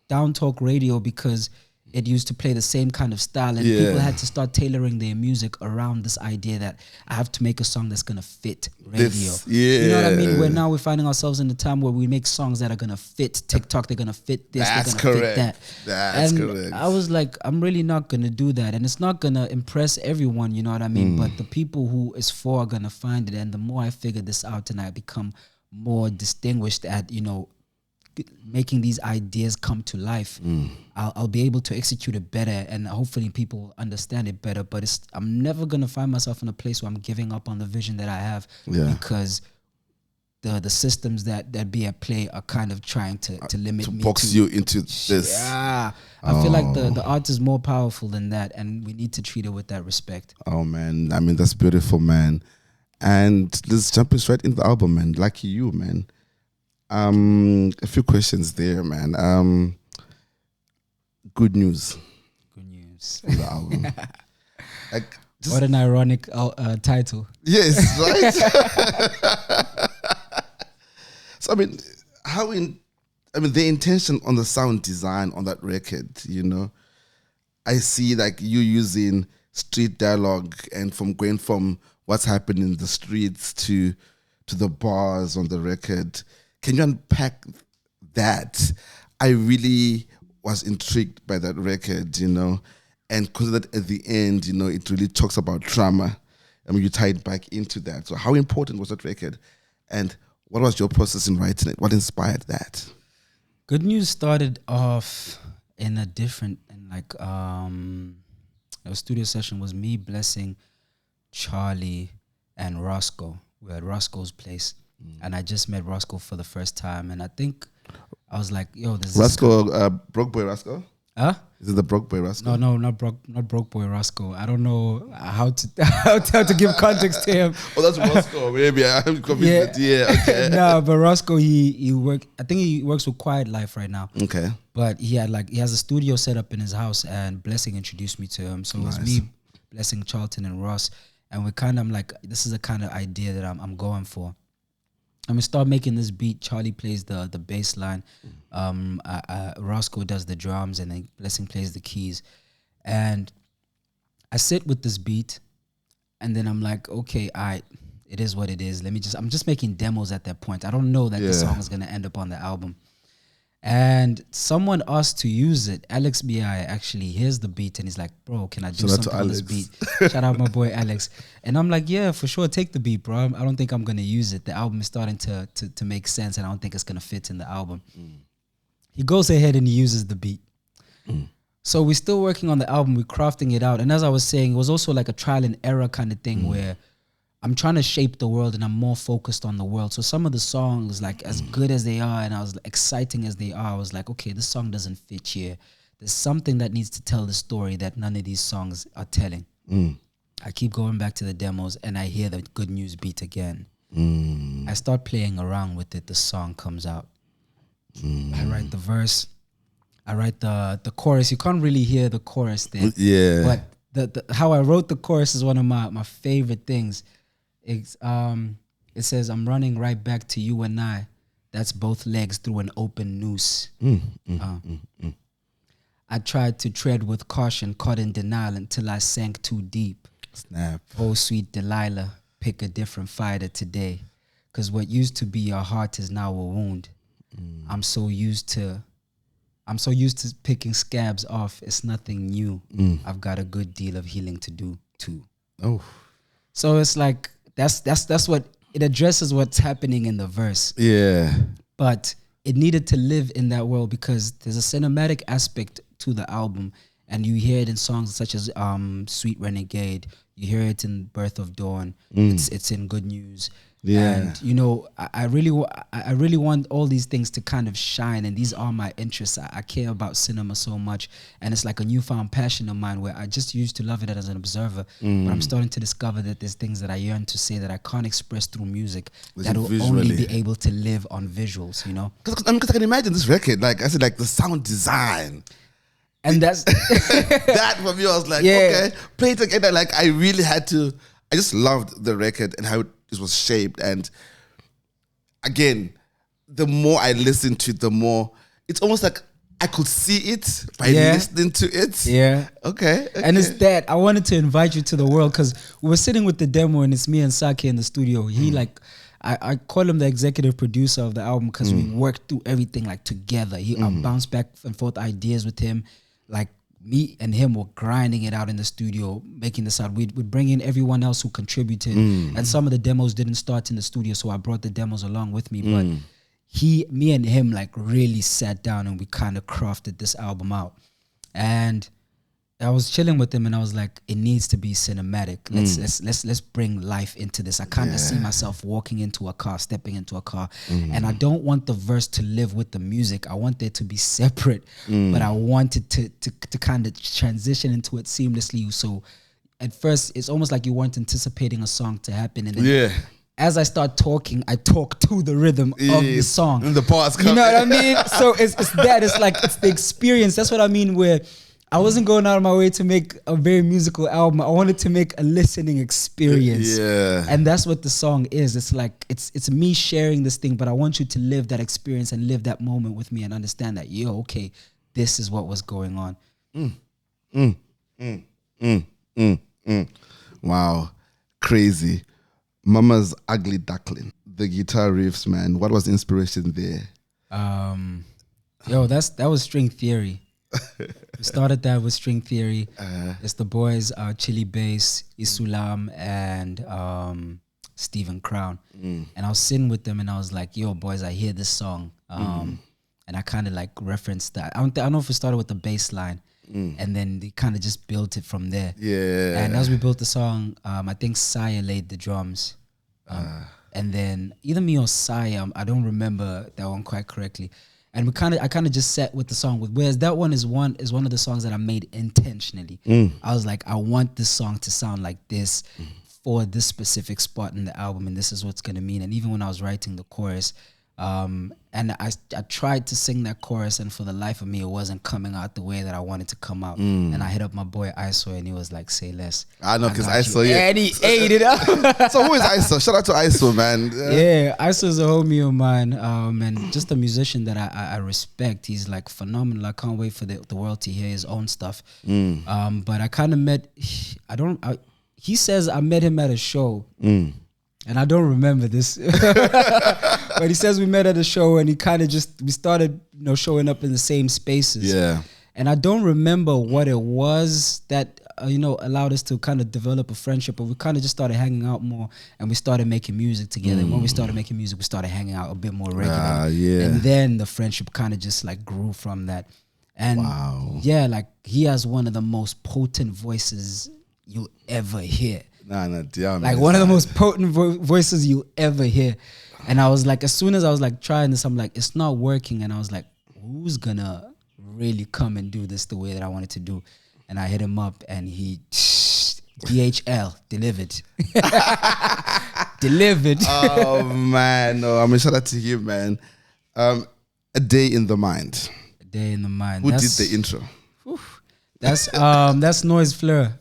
down talk radio because it used to play the same kind of style, and people had to start tailoring their music around this idea that I have to make a song that's gonna fit radio. You know what I mean? Where now we're finding ourselves in a time where we make songs that are gonna fit TikTok, they're gonna fit this, That's they're gonna correct. fit that. That's correct. I was like, I'm really not gonna do that, and it's not gonna impress everyone. You know what I mean? But the people who it's for are gonna find it, and the more I figure this out, and I become more distinguished at making these ideas come to life, I'll be able to execute it better, and hopefully people understand it better. But I'm never gonna find myself in a place where I'm giving up on the vision that I have, because the systems that be at play are kind of trying to limit me, box you into this. Yeah, I feel like the art is more powerful than that, and we need to treat it with that respect. Oh man, I mean, that's beautiful, man. And let's jump straight into the album, man. Lucky you, man. A few questions there, man. Good news. Good news. On the album. What an ironic title. Yes, right? So, I mean, the intention on the sound design on that record, you know, I see like you using street dialogue and going from what's happening in the streets to the bars on the record. Can you unpack that? I really was intrigued by that record, you know, and because that at the end, you know, it really talks about trauma. I mean, you tied back into that. So how important was that record? And what was your process in writing it? What inspired that? Good News started off in a studio session was me, Blessing, Charlie, and Roscoe. We were at Roscoe's place. And I just met Roscoe for the first time, and I think I was like, "Yo, this Roscoe, Broke Boy Roscoe." Huh? Is it the Broke Boy Roscoe? No, not Broke Boy Roscoe. I don't know how to give context to him. Oh, that's Roscoe. Maybe I'm confused. Yeah, okay. No, but Roscoe, he work. I think he works with Quiet Life right now. Okay. But he has a studio set up in his house, and Blessing introduced me to him. So it was me, Blessing, Charlton, and Ross, and we kind of like, this is the kind of idea that I'm going for. And we start making this beat. Charlie plays the bass line. Roscoe does the drums, and then Blessing plays the keys. And I sit with this beat, and then I'm like, okay, it is what it is. I'm just making demos at that point. I don't know that the song is gonna end up on the album. And someone asked to use it. Alex BI actually hears the beat and he's like, bro, can I do something on this beat? Shout out my boy Alex. And I'm like, yeah, for sure, take the beat, bro. I don't think I'm going to use it. The album is starting to make sense, and I don't think it's going to fit in the album. He goes ahead and he uses the beat. So we're still working on the album. We're crafting it out. And as I was saying, it was also like a trial and error kind of thing where I'm trying to shape the world, and I'm more focused on the world. So some of the songs, like as good as they are and as exciting as they are, I was like, okay, this song doesn't fit here. There's something that needs to tell the story that none of these songs are telling. I keep going back to the demos, and I hear the Good News beat again. I start playing around with it. The song comes out. I write the verse. I write the chorus. You can't really hear the chorus there. Yeah. But how I wrote the chorus is one of my favorite things. It's It says, I'm running right back to you and I. That's both legs through an open noose. I tried to tread with caution, caught in denial until I sank too deep. Snap. Oh, sweet Delilah, pick a different fighter today. Because what used to be your heart is now a wound. I'm so used to picking scabs off. It's nothing new. I've got a good deal of healing to do too. Oh. So it's like that's what it addresses what's happening in the verse. Yeah. But it needed to live in that world because there's a cinematic aspect to the album, and you hear it in songs such as Sweet Renegade. You hear it in Birth of Dawn. It's in Good News. Yeah. And you know, I really want all these things to kind of shine, and these are my interests. I care about cinema so much, and it's like a newfound passion of mine where I just used to love it as an observer, but I'm starting to discover that there's things that I yearn to say that I can't express through music that will only be able to live on visuals, you know? Because I can imagine this record, like I said, like the sound design. And that's that for me, I was like, Yeah. okay, play it again. Like I really had to. I just loved the record and how it was shaped. And again, the more I listened to it, the more it's almost like I could see it by listening to it. Yeah. Okay. And it's that I wanted to invite you to the world because we were sitting with the demo and it's me and Sake in the studio. He like, I call him the executive producer of the album because we worked through everything like together. I bounced back and forth ideas with him. Like me and him were grinding it out in the studio, making this out. We'd bring in everyone else who contributed. And some of the demos didn't start in the studio, so I brought the demos along with me. But me and him like really sat down and we kind of crafted this album out. And I was chilling with him and I was like, it needs to be cinematic. Let's bring life into this. I kind of see myself walking into a car, stepping into a car. And I don't want the verse to live with the music. I want it to be separate, but I want it to kind of transition into it seamlessly. So at first, it's almost like you weren't anticipating a song to happen. And then as I start talking, I talk to the rhythm of the song. And the parts come. You know what I mean? So it's that. It's like, it's the experience. That's what I mean where I wasn't going out of my way to make a very musical album. I wanted to make a listening experience. Yeah. And that's what the song is. It's like, it's me sharing this thing, but I want you to live that experience and live that moment with me and understand that, okay, this is what was going on. Wow. Crazy. Mama's Ugly Duckling. The guitar riffs, man. What was the inspiration there? That was String Theory. We started that with String Theory. It's the boys, Chili Bass, Isulam, and Stephen Crown. And I was sitting with them and I was like, yo, boys, I hear this song. And I kind of like referenced that. I don't know if we started with the bass line. And then they kind of just built it from there. Yeah. And as we built the song, I think Saya laid the drums. And then either me or Saya, I don't remember that one quite correctly. And I kind of just sat with the song. Whereas that one is one of the songs that I made intentionally. I was like, I want this song to sound like this for this specific spot in the album, and this is what's gonna mean. And even when I was writing the chorus, and I tried to sing that chorus, and for the life of me, it wasn't coming out the way that I wanted to come out. And I hit up my boy ISO, and he was like, "Say less." I know, because ISO, and he ate it up. So who is ISO? Shout out to ISO, man. Yeah, ISO is a homie of mine, and just a musician that I respect. He's like phenomenal. I can't wait for the world to hear his own stuff. But I kind of met. He says I met him at a show. And I don't remember this, but he says we met at a show and we started, showing up in the same spaces. Yeah. And I don't remember what it was that, allowed us to kind of develop a friendship, but we kind of just started hanging out more and we started making music together. And when we started making music, we started hanging out a bit more regularly. And then the friendship kind of just like grew from that. And like he has one of the most potent voices you'll ever hear. Like one of the most potent voices you'll ever hear. And I was like, as soon as I was like trying this, I'm like, it's not working. And I was like, who's gonna really come and do this the way that I wanted to do? And I hit him up and he DHL delivered. Delivered. Oh man, no, I'm shout out to you, man. A Day in the Mind. A Day in the Mind. Who did the intro? That's Noise Fleur,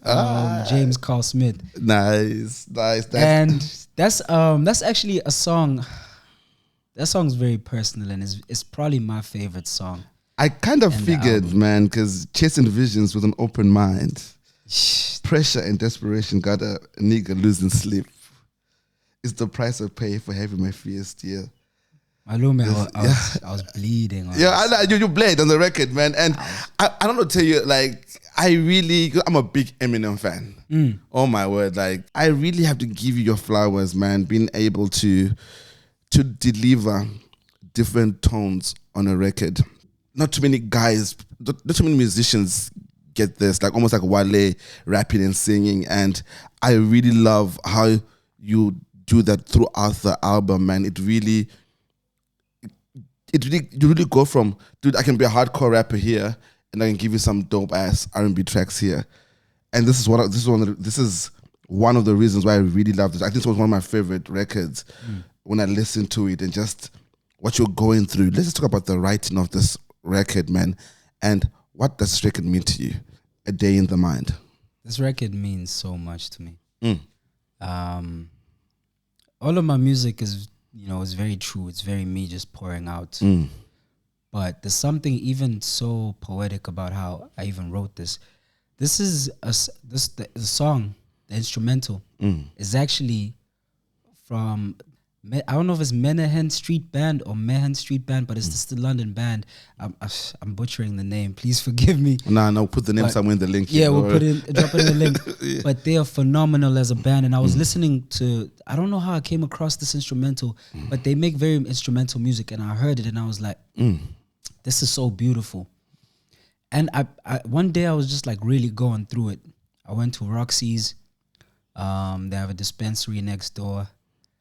James Carl Smith. Nice. And that's actually a song. That song's very personal and it's probably my favorite song. I kind of figured, man, because chasing visions with an open mind, pressure and desperation got a nigga losing sleep. It's the price I pay for having my fears still. Malume, I was bleeding. You bled on the record, man. And I don't know to tell you, like, I'm a big Eminem fan. Oh my word, like, I really have to give you your flowers, man, being able to deliver different tones on a record. Not too many guys, not too many musicians get this, like almost like Wale rapping and singing. And I really love how you do that throughout the album, man. You really go from, dude, I can be a hardcore rapper here and I can give you some dope ass R&B tracks here. And this is one of the reasons why I really love this. I think it was one of my favorite records when I listened to it and just what you're going through. Let's just talk about the writing of this record, man. And what does this record mean to you? A Day in the Mind. This record means so much to me. All of my music is very true. It's very me just pouring out. But there's something even so poetic about how I even wrote this. This is the song, the instrumental, is actually from, I don't know if it's Menahan Street Band or Mehan Street Band, but it's just the London band. I'm butchering the name. Please forgive me. No, put the name somewhere in the link. Yeah, we'll drop it in the link. Yeah. But they are phenomenal as a band. And I was listening to, I don't know how I came across this instrumental, but they make very instrumental music. And I heard it and I was like, this is so beautiful. And I one day I was just like really going through it. I went to Roxy's. They have a dispensary next door.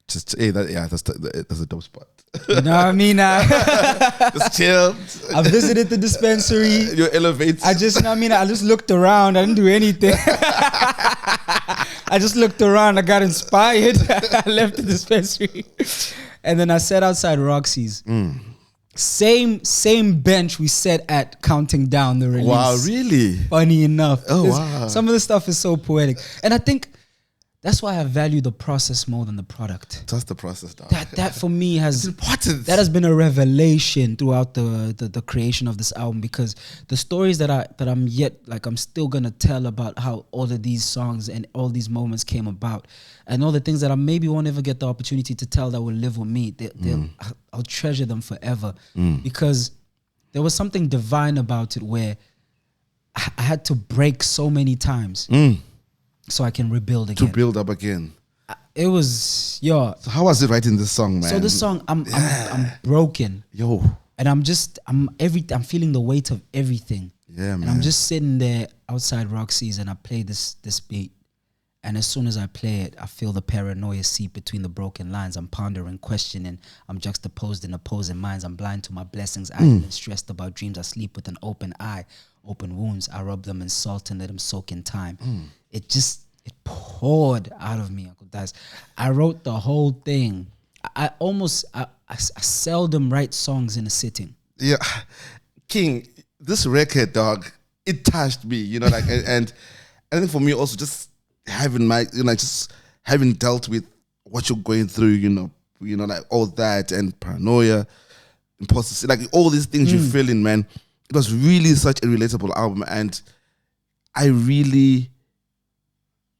That's a dope spot. You know what I mean? Just chill. I visited the dispensary. Your elevator. I just looked around. I didn't do anything. I just looked around. I got inspired. I left the dispensary. And then I sat outside Roxy's. Same bench we sat at counting down the release. Wow, really? Funny enough. Oh, wow. Some of the stuff is so poetic. And I think that's why I value the process more than the product. Just the process, dog. That for me has important. That has been a revelation throughout the creation of this album, because the stories that I'm still gonna tell about how all of these songs and all these moments came about, and all the things that I maybe won't ever get the opportunity to tell that will live with me. I'll treasure them forever, because there was something divine about it where I had to break so many times. So I can rebuild again. To build up again. It was, So how was it writing this song, man? So this song, I'm broken. And I'm feeling the weight of everything. Yeah, man. And I'm just sitting there outside Roxy's and I play this beat. And as soon as I play it, I feel the paranoia seep between the broken lines. I'm pondering, questioning. I'm juxtaposed in opposing minds. I'm blind to my blessings. I'm stressed about dreams. I sleep with an open eye. Open wounds, I rub them in salt and let them soak in time. It poured out of me, Uncle Daz. I wrote the whole thing. I seldom write songs in a sitting. Yeah, King, this record, dog, it touched me, like, and I think for me also just having just having dealt with what you're going through, like all that and paranoia, imposter, like all these things you're feeling, man. It was really such a relatable album, and I really,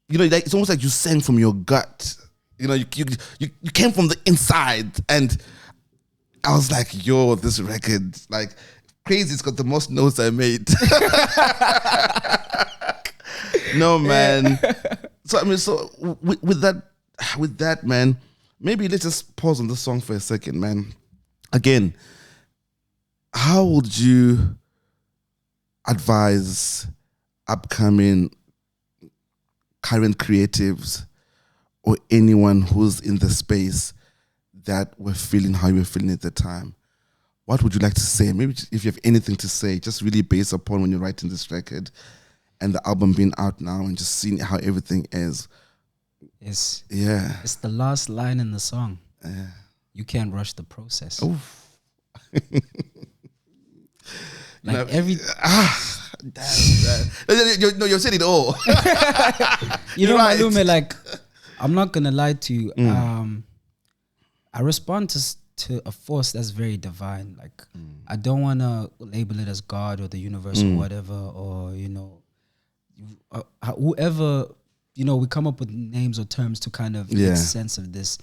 like it's almost like you sang from your gut. You came from the inside, and I was like, yo, this record, like, crazy. It's got the most notes I made. No, man. So with that, man, maybe let's just pause on this song for a second, man. Again, how would you advise upcoming current creatives or anyone who's in the space that were feeling how you were feeling at the time? What would you like to say? Maybe if you have anything to say, just really based upon when you're writing this record and the album being out now and just seeing how everything is. It's the last line in the song. You can't rush the process. Oof. Like Damn, you're saying it all. You know, right. Malume, like, I'm not gonna lie to you. I respond to a force that's very divine. Like, I don't want to label it as God or the universe or whatever, or, you know, whoever, you know, we come up with names or terms to kind of make sense of this.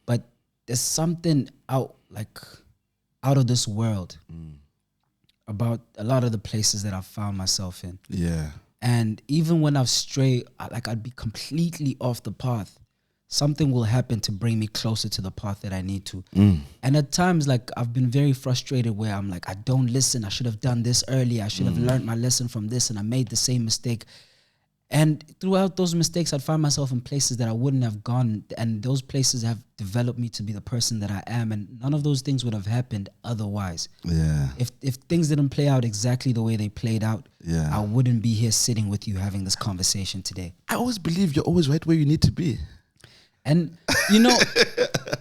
But there's something out of this world about a lot of the places that I've found myself in. Yeah. And even when I've strayed, I'd be completely off the path, something will happen to bring me closer to the path that I need to. And at times, like, I've been very frustrated where I'm like, I don't listen. I should have done this earlier. I should have learned my lesson from this, and I made the same mistake. And throughout those mistakes, I'd find myself in places that I wouldn't have gone. And those places have developed me to be the person that I am. And none of those things would have happened otherwise. Yeah. If things didn't play out exactly the way they played out, Yeah. I wouldn't be here sitting with you having this conversation today. I always believe you're always right where you need to be. And, you know,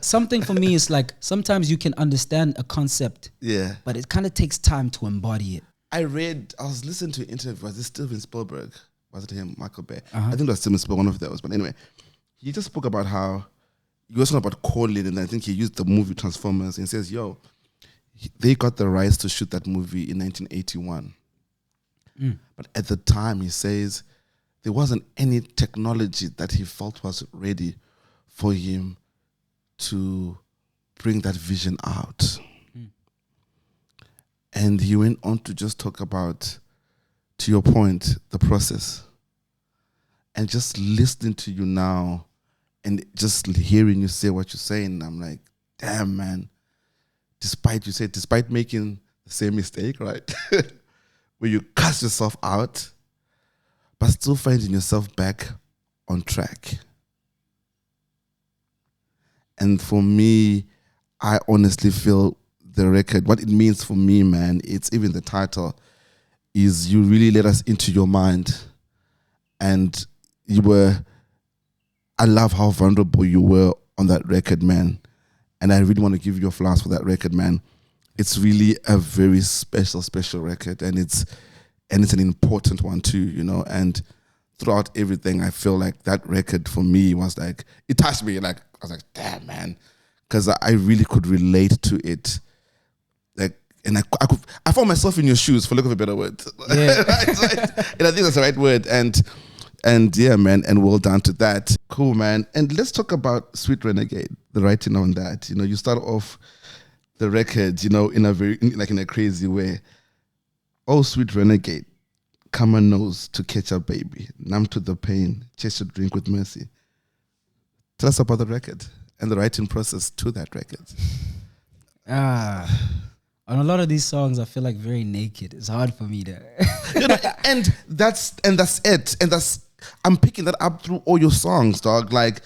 something for me is like, sometimes you can understand a concept, but it kind of takes time to embody it. I was listening to an interview, was it Steven Spielberg? Was it him, Michael Bay? I think it was Steven Spielberg, one of those. But anyway, he just spoke about how, he was talking about calling, and I think he used the movie Transformers, and he says, they got the rights to shoot that movie in 1981. But at the time, he says, there wasn't any technology that he felt was ready for him to bring that vision out. And he went on to just talk about, to your point, the process. And just listening to you now and just hearing you say what you're saying, I'm like, damn, man. Despite making the same mistake, right? Where you cast yourself out, but still finding yourself back on track. And for me, I honestly feel the record, what it means for me, man, it's even the title, is you really let us into your mind. And I love how vulnerable you were on that record, man. And I really want to give you flowers for that record, man. It's really a very special, special record. And it's an important one too, you know. And throughout everything, I feel like that record for me was like, it touched me. Like, I was like, damn, man. Because I really could relate to it. Like, and I found myself in your shoes, for lack of a better word. Yeah. And I think that's the right word. And yeah, man, and well done to that. Cool, man. And let's talk about Sweet Renegade, the writing on that. You know, you start off the record, you know, in a crazy way. Oh, Sweet Renegade, come on nose to catch up, baby. Numb to the pain, chase your drink with mercy. Tell us about the record and the writing process to that record. On a lot of these songs, I feel like very naked. It's hard for me to. You know, and that's it. And I'm picking that up through all your songs, dog. Like,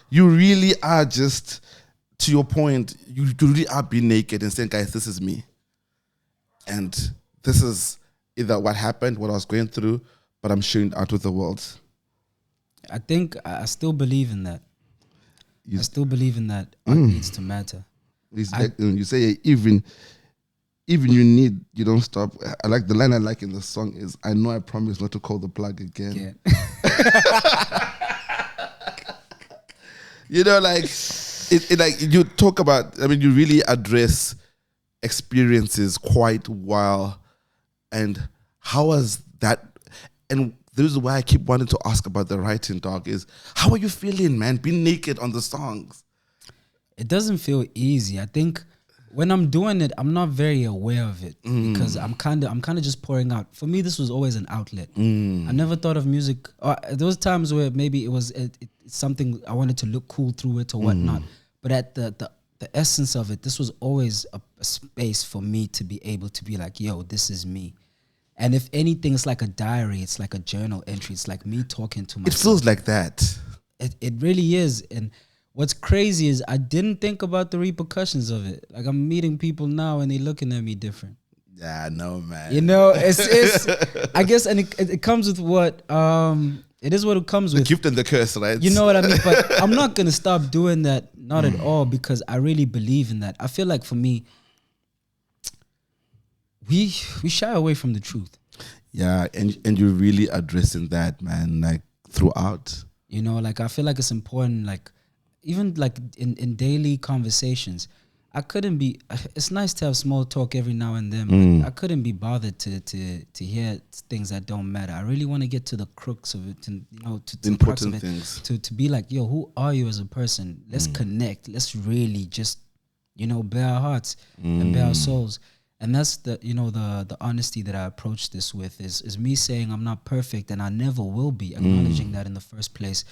you really are just, to your point, you really are being naked and saying, guys, this is me. And this is either what happened, what I was going through, but I'm sharing it out with the world. I think I still believe in that. I still believe in that. Art needs to matter. You say even you don't stop. I like the line I like in the song is, I know I promise not to call the plug again. Yeah. You know, like it like you talk about, I mean, you really address experiences quite well. And how was that? And this is why I keep wanting to ask about the writing, dog, is how are you feeling, man, being naked on the songs? It doesn't feel easy. I think when I'm doing it, I'm not very aware of it because I'm kind of just pouring out. For me, this was always an outlet. I never thought of music. There was times where maybe it was it's something I wanted to look cool through it or whatnot. But at the essence of it, this was always a space for me to be able to be like, yo, this is me. And if anything, it's like a diary. It's like a journal entry. It's like me talking to myself. It feels like that. It really is. And what's crazy is I didn't think about the repercussions of it. Like, I'm meeting people now and they're looking at me different. Yeah, no, man. You know, it's I guess, and it comes with what, it is what it comes with. The gift and the curse, right? You know what I mean? But I'm not going to stop doing that, not at all, because I really believe in that. I feel like for me, we shy away from the truth. Yeah, and you're really addressing that, man, like throughout. You know, like I feel like it's important, like even like in daily conversations, I couldn't be. It's nice to have small talk every now and then, but I couldn't be bothered to hear things that don't matter. I really want to get to the crux of it, and you know, to the crux of Important it, things. to be like, yo, who are you as a person? Let's connect. Let's really just, you know, bare our hearts and bare our souls. And that's the, you know, the honesty that I approach this with is me saying I'm not perfect and I never will be, acknowledging that in the first place,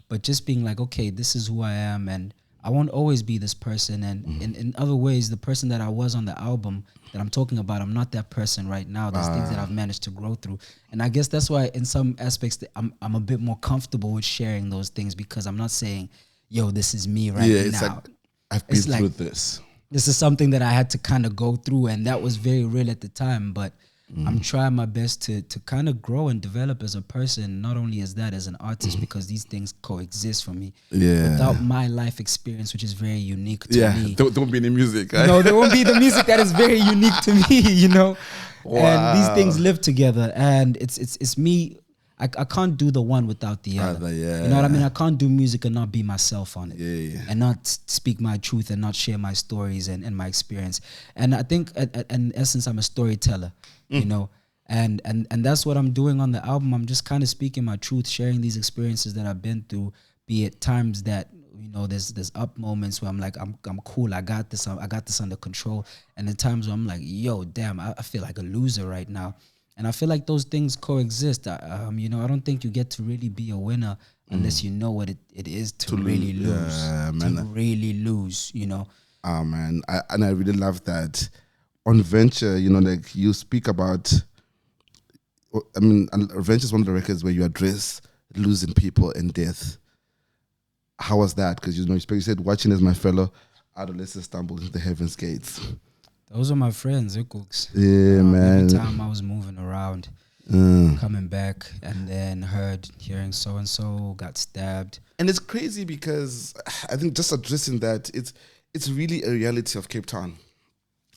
but just being like, okay, this is who I am, and I won't always be this person. And in other ways, the person that I was on the album that I'm talking about, I'm not that person right now. There's things that I've managed to grow through, and I guess that's why in some aspects that I'm a bit more comfortable with sharing those things, because I'm not saying, yo, this is me right It's now. like I've been through this. This is something that I had to kind of go through, and that was very real at the time, but I'm trying my best to kind of grow and develop as a person, not only as that, as an artist, because these things coexist for me. Yeah. Without my life experience, which is very unique to me. Don't be any music. Right? No, there won't be the music that is very unique to me, you know? Wow. And these things live together, and it's me. I can't do the one without the other. Yeah. You know what I mean? I can't do music and not be myself on it. Yeah. And not speak my truth and not share my stories and my experience. And I think in essence, I'm a storyteller, you know? And that's what I'm doing on the album. I'm just kind of speaking my truth, sharing these experiences that I've been through, be it times that, you know, there's up moments where I'm like, I'm cool, I got this under control. And the times where I'm like, yo, damn, I feel like a loser right now. And I feel like those things coexist. You know, I don't think you get to really be a winner unless you know what it is to really lose. Yeah, to really lose, you know. Oh, man. I really love that. On Venture, you know, like you speak about, I mean, Venture is one of the records where you address losing people and death. How was that? Because, you know, you said, watching as my fellow adolescent stumbled into the heaven's gates. Those are my friends, cooks. Yeah, man. Every time I was moving around, coming back, and then hearing so and so got stabbed. And it's crazy because I think just addressing that, it's really a reality of Cape Town.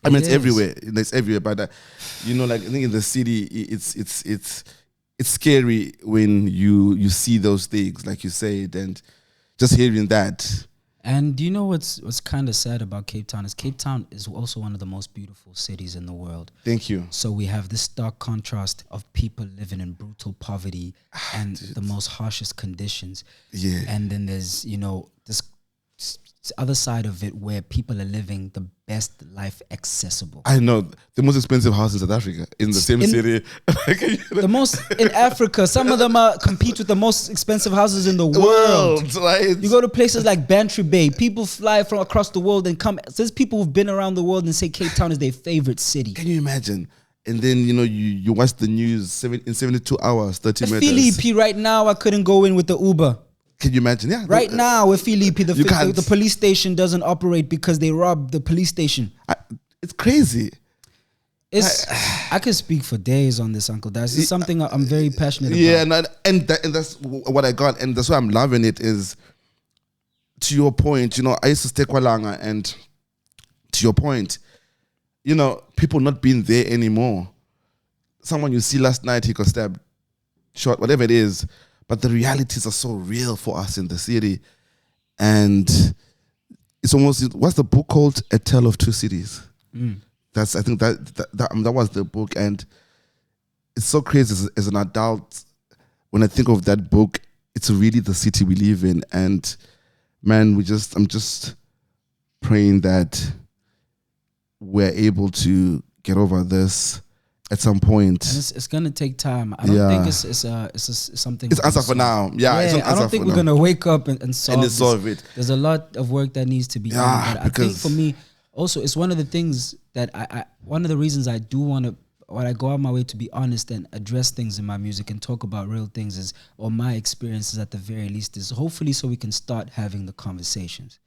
I mean, it's everywhere. It's everywhere. But you know, like I think in the city, it's scary when you see those things, like you said, and just hearing that. And do you know what's kind of sad about Cape Town is Cape Town is also one of the most beautiful cities in the world. Thank you. So we have this stark contrast of people living in brutal poverty and the most harshest conditions. Yeah. And then there's, you know, this other side of it where people are living the best life accessible. I know the most expensive house in South Africa in the same city. The most in Africa. Some of them compete with the most expensive houses in the world. Right? You go to places like Bantry Bay. People fly from across the world and come. There's people who've been around the world and say Cape Town is their favorite city. Can you imagine? And then, you know, you watch the news in 72 hours, 30 minutes. Philippi right now, I couldn't go in with the Uber. Can you imagine? Yeah. Right now, with Philippi, the police station doesn't operate because they robbed the police station. It's crazy. I could speak for days on this, Uncle Dash. It's something I'm very passionate about. Yeah, and that's what I got, and that's why I'm loving it. Is to your point, you know, I used to stay Kwalanga, and to your point, you know, people not being there anymore. Someone you see last night, he got stabbed, shot, whatever it is. But the realities are so real for us in the city. And it's almost, what's the book called? A Tale of Two Cities. I think that was the book. And it's so crazy as an adult, when I think of that book, it's really the city we live in. And man, I'm just praying that we're able to get over this at some point. And it's gonna take time. I don't think it's something. It's answer for now. Yeah, it's I don't think we're gonna wake up and solve it. There's a lot of work that needs to be done. But I think for me, also, it's one of the things that one of the reasons I do want to, when I go out my way to be honest and address things in my music and talk about real things or my experiences at the very least, is hopefully so we can start having the conversations.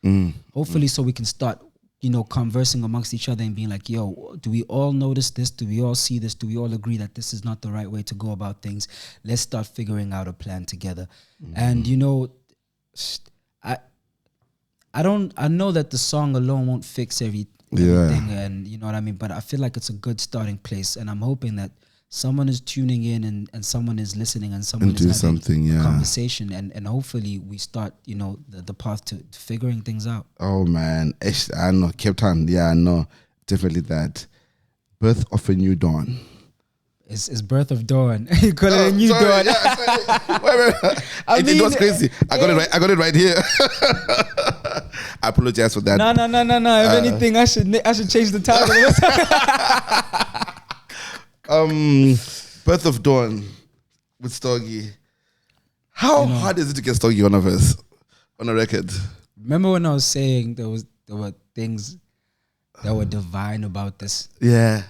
Hopefully so we can start, you know, conversing amongst each other and being like, yo, do we all notice this? Do we all see this? Do we all agree that this is not the right way to go about things? Let's start figuring out a plan together. And, you know, I know that the song alone won't fix everything, and you know what I mean, but I feel like it's a good starting place, and I'm hoping that someone is tuning in and someone is listening and someone And is do having something, a conversation and hopefully we start, the path to figuring things out. Oh man, I know Cape Town. Yeah, I know, definitely that. Birth of a new dawn. It's birth of dawn. You call it a new dawn. Yeah, wait. It was crazy. I got it right here. I apologize for that. No. If anything, I should change the title. Birth of Dawn with Stogie. How hard is it to get Stogie on a verse, on a record? Remember when I was saying there were things that were divine about this? Yeah.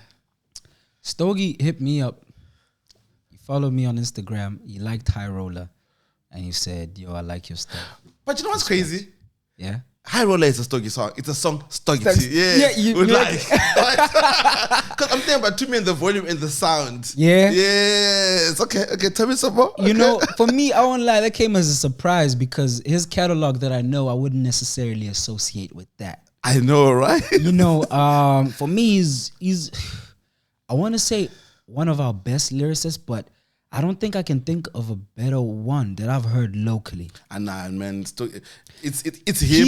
Stogie hit me up. You followed me on Instagram. You liked High Roller, and you said, "Yo, I like your stuff." But you know what's crazy? Yeah. High Roller is a Stogie song. It's a song Stogie. You like. Because I'm thinking about tuning in the volume and the sound. Yeah. Yes. Okay. Tell me some more. For me, I won't lie, that came as a surprise because his catalog that I know, I wouldn't necessarily associate with that. I know, right? For me, he's I want to say one of our best lyricists, but I don't think I can think of a better one that I've heard locally. Nah, man, it's him.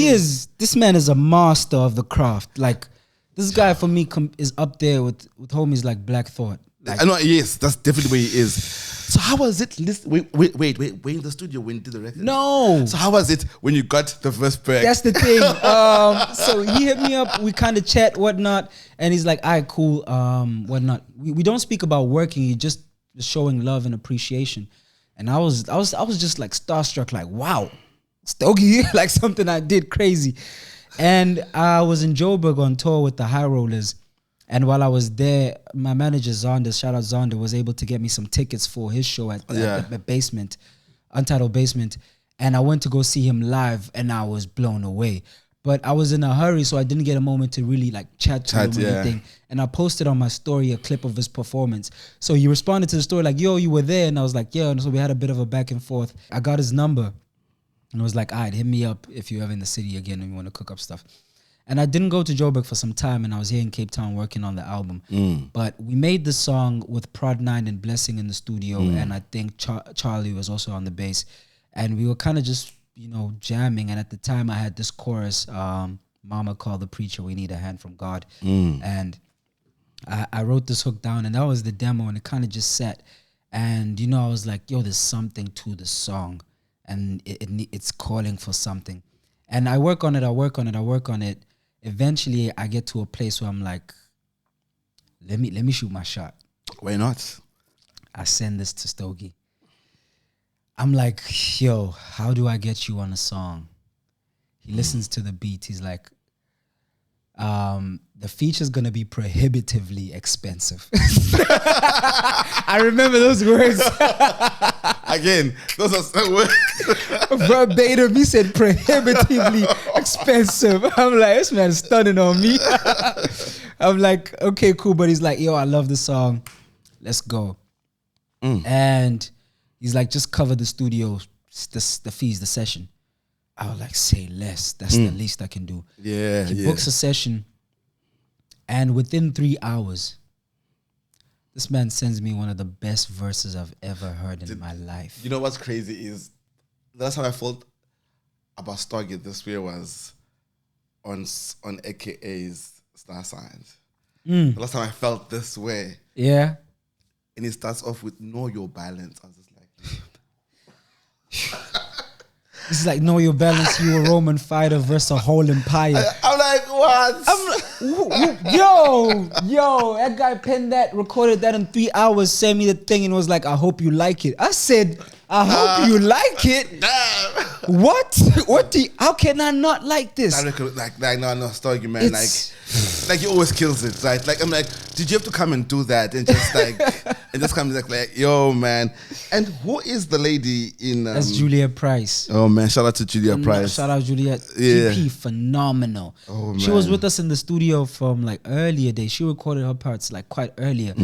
This man is a master of the craft. Like, this guy for me is up there with homies like Black Thought. Like, I know, yes, that's definitely where he is. So how was it? Wait, we're in the studio when you did the record? No. So how was it when you got the first break? That's the thing. So he hit me up, we kind of chat, whatnot, and he's like, all right, cool, whatnot. We don't speak about working, he just showing love and appreciation. And I was just like starstruck, like, wow, Stogie, like something I did crazy. And I was in Joburg on tour with the High Rollers. And while I was there, my manager Zonda, shout out Zonda, was able to get me some tickets for his show at the Basement, Untitled Basement. And I went to go see him live and I was blown away. But I was in a hurry, so I didn't get a moment to really like chat to him or anything. And I posted on my story a clip of his performance. So he responded to the story like, yo, you were there? And I was like, yeah. And so we had a bit of a back and forth. I got his number and I was like, all right, hit me up if you're ever in the city again and you want to cook up stuff. And I didn't go to Joburg for some time, and I was here in Cape Town working on the album. But we made the song with Prod 9 and Blessing in the studio, and I think Charlie was also on the bass. And we were kind of just, jamming. And at the time, I had this chorus, Mama called the preacher, we need a hand from God. And I wrote this hook down, and that was the demo, and it kind of just set. And, I was like, yo, there's something to the song, and it's calling for something. And I work on it. Eventually, I get to a place where I'm like, let me shoot my shot. Why not? I send this to Stogie. I'm like, yo, how do I get you on a song? He listens to the beat. He's like, the feature's gonna be prohibitively expensive. I remember those words. Again, those are some words. Verbatim, he said prohibitively expensive. I'm like, this man's stunning on me. I'm like, okay, cool. But he's like, yo, I love the song. Let's go. And he's like, just cover the studio, the fees, the session. I was like, say less. That's the least I can do. Yeah. He books a session, and within 3 hours, this man sends me one of the best verses I've ever heard in my life. You know what's crazy is that's how I felt about Stogie this year was on AKA's Star Signs. The last time I felt this way. Yeah. And it starts off with know your balance. I was just like, This is like, know your balance, you a Roman fighter versus a whole empire. I'm like, what? I'm like, yo, that guy penned that, recorded that in 3 hours, sent me the thing and was like, I hope you like it. I said, I hope you like it. What? How can I not like this? I reckon, no, Stogie, man. Like he always kills it, right? Like, I'm like, did you have to come and do that? And just like, and just come like, yo, man. And who is the lady in... That's Juliet Price. Oh, man. Shout out to Juliet Price. Shout out Juliet. Yeah. GP, phenomenal. Oh, man. She was with us in the studio from like earlier days. She recorded her parts like quite earlier.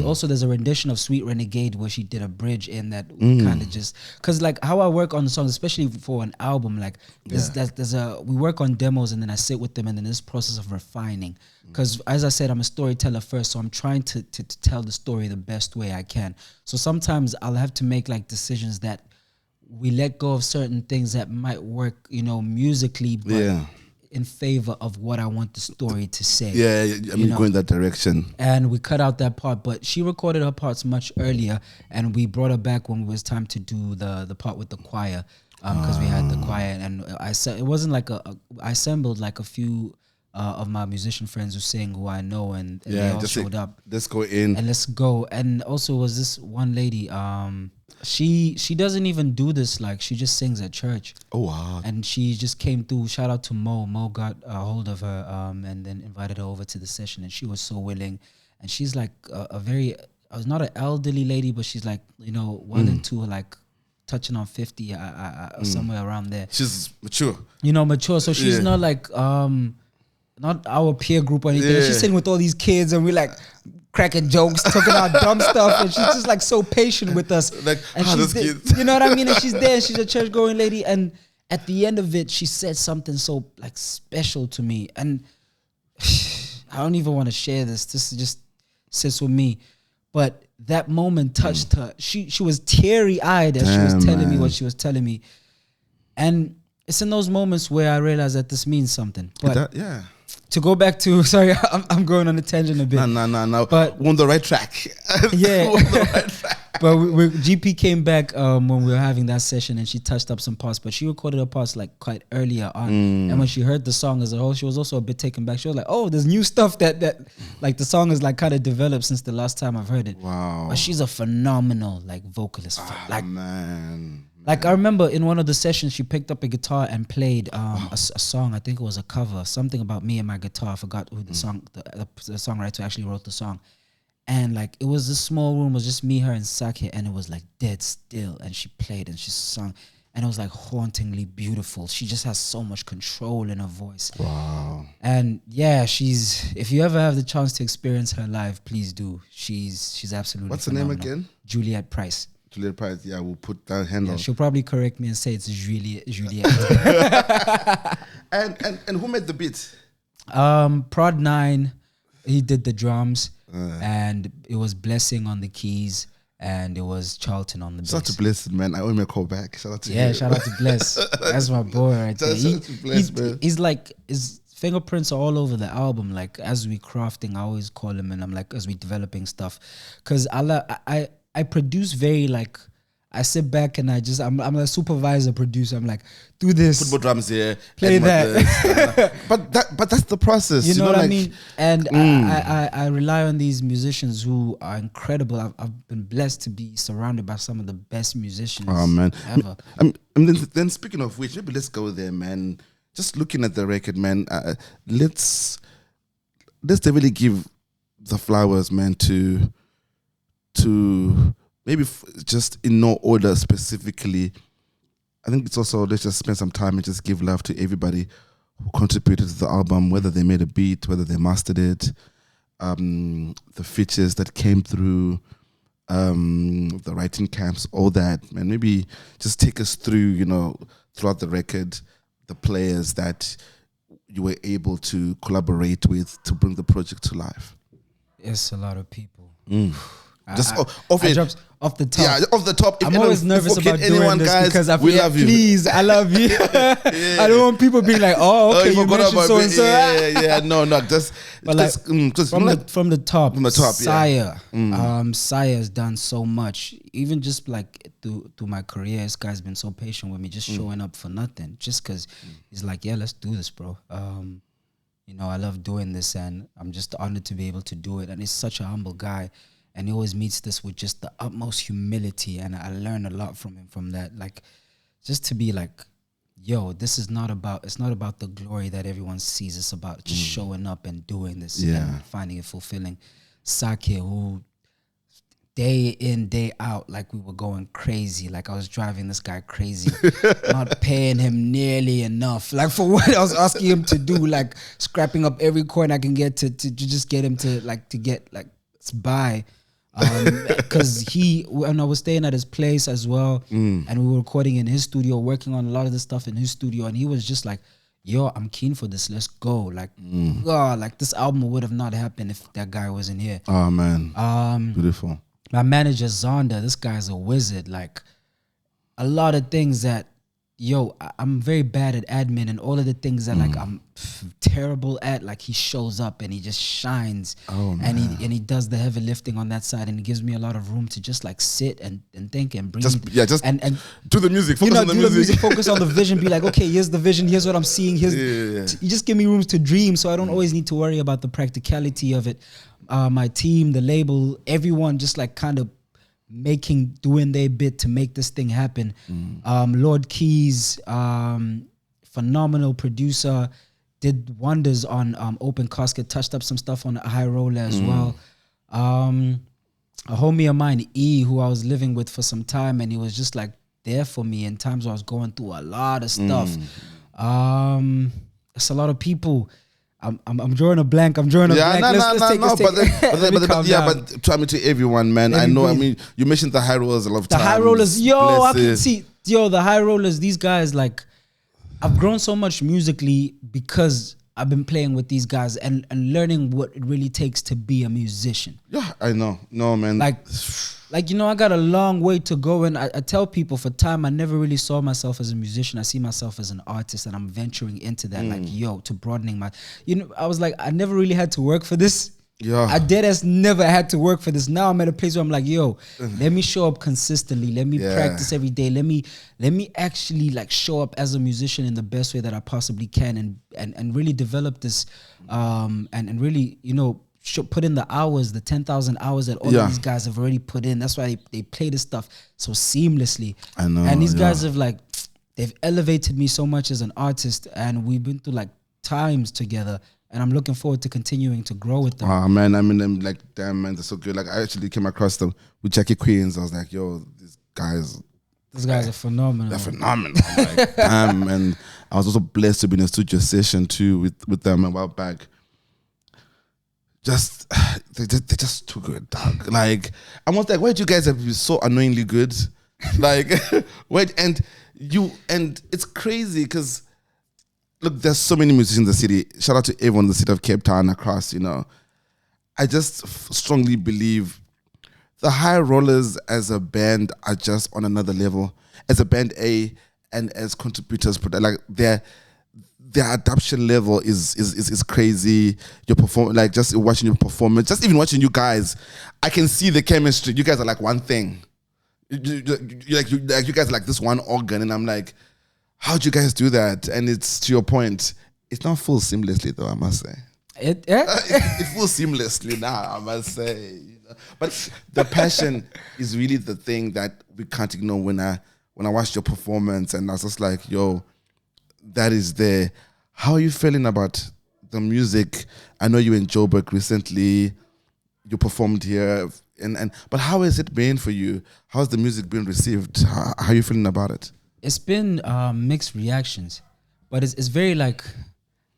Also, there's a rendition of Sweet Renegade where she did a bridge in that kind of just... Because like how I work on the songs, especially for an album, like we work on demos and then I sit with them and then this process of refining. Because as I said, I'm a storyteller first, so I'm trying to tell the story the best way I can. So sometimes I'll have to make like decisions that we let go of certain things that might work, musically, but in favor of what I want the story to say. Yeah, I mean, go in that direction. And we cut out that part, but she recorded her parts much earlier, and we brought her back when it was time to do the part with the choir, because we had the choir, and it wasn't like I assembled like a few of my musician friends who sing, who I know, and they all showed up. Let's go in. And let's go. And also was this one lady, she doesn't even do this, like she just sings at church. Oh wow. And she just came through. Shout out to Mo got a hold of her and then invited her over to the session, and she was so willing. And she's like a very, not an elderly lady, but she's like, well into like touching on 50 somewhere around there. She's mature. Mature. So she's not like not our peer group or anything. She's sitting with all these kids, and we're like cracking jokes, talking about dumb stuff, and she's just like so patient with us. Like, and she's you know what I mean? And she's there, and she's a church going lady, and at the end of it, she said something so like special to me, and I don't even want to share this. This just sits with me, but that moment touched her. She was teary eyed as she was telling me what she was telling me, and it's in those moments where I realize that this means something. But to go back to, sorry, I'm going on a tangent a bit. No. But we're on the right track. Yeah. We're on the right track. But GP came back when we were having that session, and she touched up some parts, but she recorded her parts like quite earlier on. And when she heard the song as a whole, she was also a bit taken back. She was like, oh, there's new stuff that like the song is like kind of developed since the last time I've heard it. Wow. But she's a phenomenal like vocalist. Man. Like I remember in one of the sessions, she picked up a guitar and played a song. I think it was a cover, something about me and my guitar. I forgot who the songwriter actually wrote the song. And like it was a small room, it was just me, her, and Sake, and it was like dead still. And she played and she sung, and it was like hauntingly beautiful. She just has so much control in her voice. Wow. And yeah, if you ever have the chance to experience her live, please do. She's absolutely. What's phenomenal. her name again? Juliet Price. Juliet Price, we'll put that handle. She'll probably correct me and say it's Juliet. and who made the beat? Prod 9, he did the drums, and it was Blessing on the keys, and it was Charlton on the bass. Shout out to Bless, man. I owe him a call back. Shout out to him. Shout out to Bless. That's my boy right there. He's like, his fingerprints are all over the album. Like as we crafting, I always call him, and I'm like, as we developing stuff, because I produce very like, I sit back and I'm a supervisor producer. I'm like, do this, put more drums here, play that. but that's the process. You know what I mean? And I rely on these musicians who are incredible. I've been blessed to be surrounded by some of the best musicians ever. Then speaking of which, maybe let's go there, man. Just looking at the record, man. Let's definitely give the flowers, man, to maybe just in no order specifically. I think it's also, let's just spend some time and just give love to everybody who contributed to the album, whether they made a beat, whether they mastered it, the features that came through, the writing camps, all that. Man, maybe just take us through, throughout the record, the players that you were able to collaborate with to bring the project to life. It's a lot of people. Just off the top. Yeah, off the top. I'm always nervous about doing this, guys, because we love you. Please, I love you. I don't want people being like, oh, okay, you mentioned so and so. No, just from the top. Saya, yeah. Saya has done so much. Even just like through my career, this guy's been so patient with me, just showing up for nothing, just because he's like, yeah, let's do this, bro. I love doing this, and I'm just honored to be able to do it. And he's such a humble guy. And he always meets this with just the utmost humility, and I learn a lot from him from that. Like, just to be like, yo, it's not about the glory that everyone sees. It's about just showing up and doing this and finding it fulfilling. Sake, who day in, day out, like we were going crazy. Like I was driving this guy crazy, not paying him nearly enough. Like for what I was asking him to do, like scrapping up every coin I can get to just get him to get by. Because when I was staying at his place as well, and we were recording in his studio, working on a lot of the stuff in his studio, and he was just like, yo, I'm keen for this. Let's go. Like, God, like this album would have not happened if that guy wasn't here. Oh man, beautiful. My manager Zonda, this guy's a wizard. Like a lot of things that, yo, I'm very bad at admin, and all of the things that like I'm terrible at, like he shows up and he just shines. And he does the heavy lifting on that side, and he gives me a lot of room to just like sit and think and breathe. And do the music, focus on the music. Focus on the vision, be like, okay, here's the vision, here's what I'm seeing, you just give me rooms to dream, so I don't always need to worry about the practicality of it. My team, the label, everyone just like kind of doing their bit to make this thing happen. Lord Keys, phenomenal producer, did wonders on Open Casket, touched up some stuff on High Roller as well. A homie of mine, E, who I was living with for some time, and he was just like there for me in times where I was going through a lot of stuff. It's a lot of people. I'm drawing a blank. Let's but try me to everyone, man. I know. I mean, you mentioned the high rollers a lot of times. The high rollers, I can see, the high rollers. These guys, like, I've grown so much musically because I've been playing with these guys and learning what it really takes to be a musician. Yeah, I know. No, man. Like, you know, I got a long way to go, and I tell people for time, I never really saw myself as a musician. I see myself as an artist, and I'm venturing into that, like, to broadening my, I was like, I never really had to work for this. Yeah. I deadass never had to work for this. Now I'm at a place where I'm like, let me show up consistently. Let me practice every day. Let me actually like show up as a musician in the best way that I possibly can, and really develop this, and really, put in the hours, the 10,000 hours that all of these guys have already put in. That's why they play this stuff so seamlessly. I know. And these guys they've elevated me so much as an artist, and we've been through like times together, and I'm looking forward to continuing to grow with them. Oh man, I mean, I'm like, damn man, they're so good. Like I actually came across them with Jackie Queens. I was like, yo, these guys are phenomenal. They're phenomenal. Like, damn. And I was also blessed to be in a studio session too with them a while back. They're just too good, dog. Like I'm almost like, why did you guys have to be so annoyingly good? Like, and it's crazy because look, there's so many musicians in the city. Shout out to everyone in the city of Cape Town across. I just strongly believe the High Rollers as a band are just on another level. As a band A and as contributors, like their adaptation level is crazy. Your perform, like just watching your performance, just even watching you guys, I can see the chemistry. You guys are like one thing. You guys are like this one organ, and I'm like, how'd you guys do that? And it's to your point, it's not full seamlessly though, I must say. It feels seamlessly now, I must say. But the passion is really the thing that we can't ignore. When I watched your performance, and I was just like, yo, that is there. How are you feeling about the music? I know you in Joburg recently. You performed here, but how has it been for you? How's the music been received? How are you feeling about it? It's been mixed reactions, but it's very like,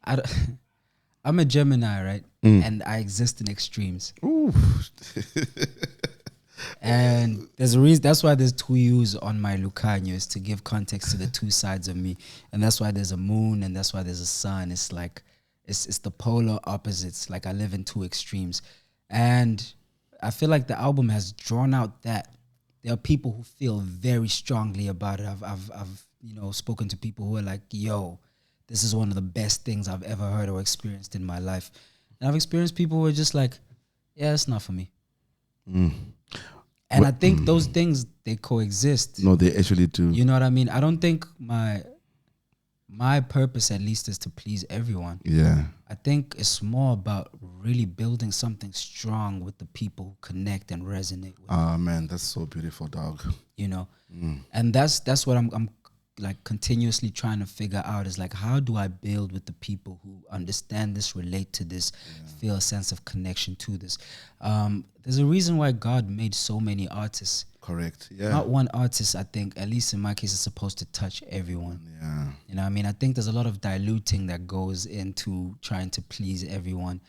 I'm a Gemini, right? And I exist in extremes. Ooh. And there's a reason. That's why there's two U's on my Luukhanyo, is to give context to the two sides of me. And that's why there's a moon, and that's why there's a sun. It's like it's the polar opposites. Like I live in two extremes, and I feel like the album has drawn out that. There are people who feel very strongly about it. I've spoken to people who are like, yo, this is one of the best things I've ever heard or experienced in my life. And I've experienced people who are just like, yeah, it's not for me. And I think those things, they coexist. No, they actually do. You know what I mean? I don't think my purpose, at least, is to please everyone. Yeah. I think it's more about really building something strong with the people who connect and resonate with. Oh man, that's so beautiful, dog. And that's what I'm like continuously trying to figure out, is like, how do I build with the people who understand this, relate to this, feel a sense of connection to this. There's a reason why God made so many artists. Correct. Yeah. Not one artist, I think, at least in my case, is supposed to touch everyone. Yeah. You know what I mean? I think there's a lot of diluting that goes into trying to please everyone.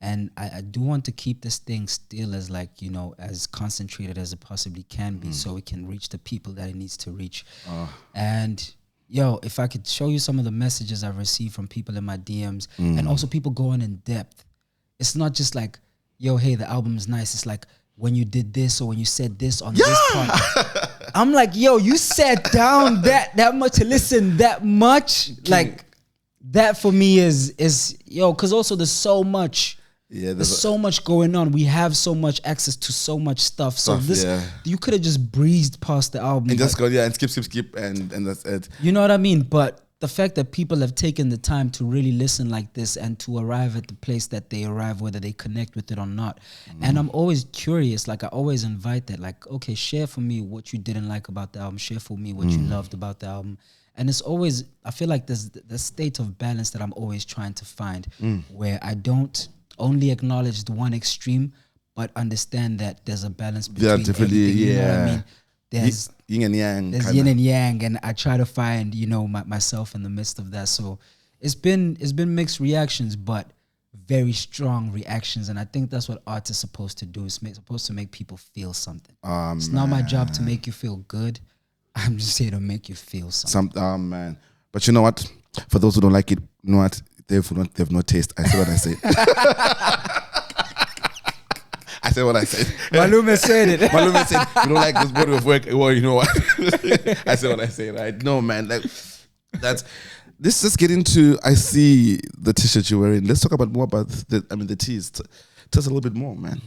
And I do want to keep this thing still as like, as concentrated as it possibly can be, so it can reach the people that it needs to reach. And yo, if I could show you some of the messages I've received from people in my DMs, and also people going in depth. It's not just like, yo, hey, the album is nice. It's like, when you did this or when you said this on this part. I'm like, yo, you sat down that much to listen that much? Like, that for me is yo, because also there's so much. Yeah, there's so much going on. We have so much access to so much stuff. So you could have just breezed past the album and just go and skip and that's it. You know what I mean? But the fact that people have taken the time to really listen like this and to arrive at the place that they arrive, whether they connect with it or not. And I'm always curious. Like, I always invite that. Like, okay, share for me what you didn't like about the album. Share for me what you loved about the album. And it's always, I feel like there's the state of balance that I'm always trying to find, where I don't only acknowledge the one extreme, but understand that there's a balance between everything. You know what I mean? There's yin and yang. There's yin and yang, and I try to find, you know, myself in the midst of that. So it's been mixed reactions, but very strong reactions. And I think that's what art is supposed to do. It's supposed to make people feel something. It's not my job to make you feel good. I'm just here to make you feel something. Oh man. But you know what? For those who don't like it, you know what? They've no taste. I say what I say. I said what I said. Malume said it. Malume said, you don't like this body of work? Well, you know what? I said what I say, right? No, man. Like, let's just get into, I see the t-shirt you're wearing. Let's talk more about the tees. Tell us a little bit more, man.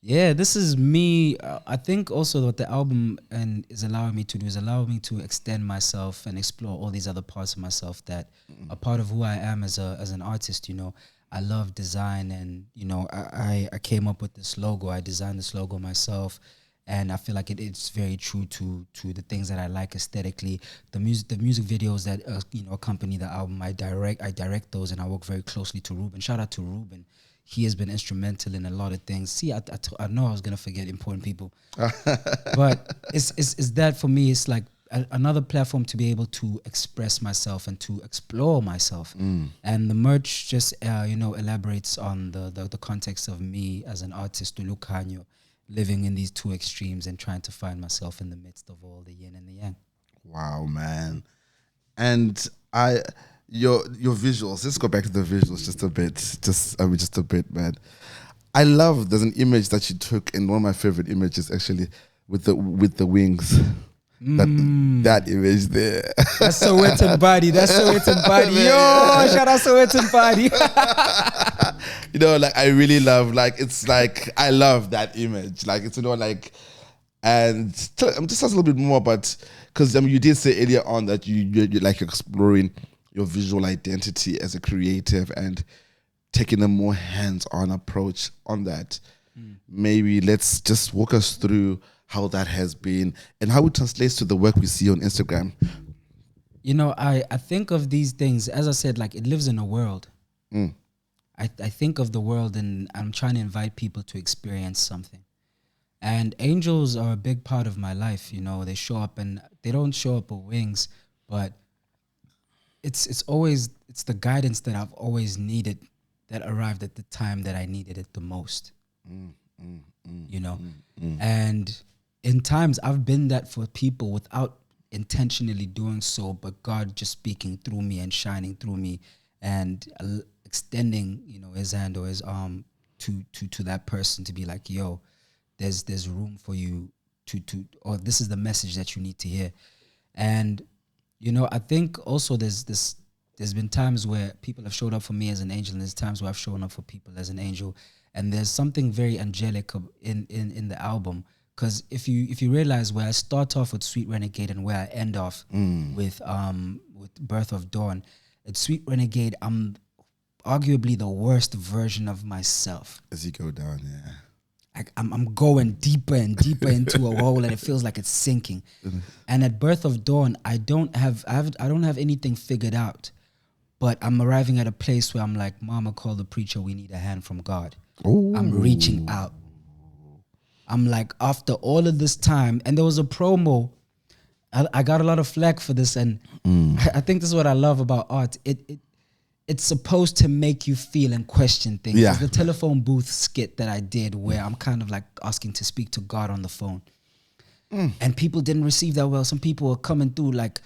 Yeah, this is me. I think also what the album is allowing me to do is allowing me to extend myself and explore all these other parts of myself that are part of who I am as an artist, you know. I love design, and you know, I came up with this logo. I designed this logo myself, and I feel like it's very true to the things that I like aesthetically. The music videos that you know, accompany the album, I direct those, and I work very closely to Ruben. Shout out to Ruben. He has been instrumental in a lot of things. See, I know I was gonna forget important people, but it's that for me. It's like another platform to be able to express myself and to explore myself. And the merch just you know, elaborates on the context of me as an artist, Luukhanyo, living in these two extremes and trying to find myself in the midst of all the yin and the yang. Wow, man. And your visuals, let's go back to the visuals just a bit. Just a bit, man. I love, there's an image that you took, and one of my favorite images actually, with the wings. That image there. That's Sowetan body. Yo, shout out Sowetan body. You know, like, I really love, like, it's like, I love that image. Like, it's, you know, like, and I'm just a little bit more about, because you did say earlier on that you're like exploring your visual identity as a creative and taking a more hands-on approach on that. Maybe let's just walk us through how that has been and how it translates to the work we see on Instagram. You know, I think of these things, as I said, like, it lives in a world. I think of the world, and I'm trying to invite people to experience something. And angels are a big part of my life. You know, they show up, and they don't show up with wings, but it's the guidance that I've always needed that arrived at the time that I needed it the most. You know, and in times I've been that for people without intentionally doing so, but God just speaking through me and shining through me and extending, you know, his hand or his arm to that person to be like, yo, there's room for you or this is the message that you need to hear. And, you know, I think also there's been times where people have showed up for me as an angel, and there's times where I've shown up for people as an angel. And there's something very angelic in the album, because if you realize where I start off with Sweet Renegade and where I end off with Birth of Dawn, at Sweet Renegade, I'm arguably the worst version of myself. As you go down, yeah. I'm going deeper and deeper into a hole, and it feels like it's sinking. And at Birth of Dawn, I don't have anything figured out, but I'm arriving at a place where I'm like, Mama, call the preacher. We need a hand from God. Ooh. I'm reaching out. I'm like, after all of this time, and there was a promo. I got a lot of flack for this, and I think this is what I love about art. It's supposed to make you feel and question things. Yeah. The telephone booth skit that I did where I'm kind of like asking to speak to God on the phone. And people didn't receive that well. Some people were coming through like,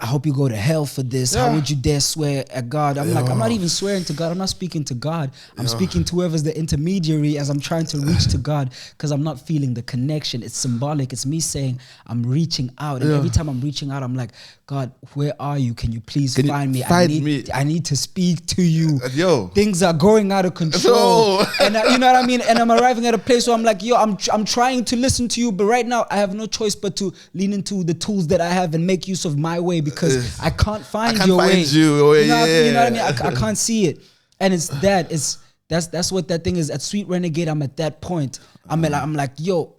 I hope you go to hell for this. How would you dare swear at God? I'm like, I'm not even swearing to God. I'm not speaking to God. I'm speaking to whoever's the intermediary as I'm trying to reach to God, because I'm not feeling the connection. It's symbolic. It's me saying I'm reaching out. And every time I'm reaching out, I'm like, God, where are you? Can you please find me? I need to speak to you. Things are going out of control. And you know what I mean? And I'm arriving at a place where I'm like, I'm trying to listen to you, but right now I have no choice but to lean into the tools that I have and make use of my way, because I can't find your way. You know what I mean? I can't see it. And it's that's what that thing is. At Sweet Renegade, I'm at that point. I'm like, yo,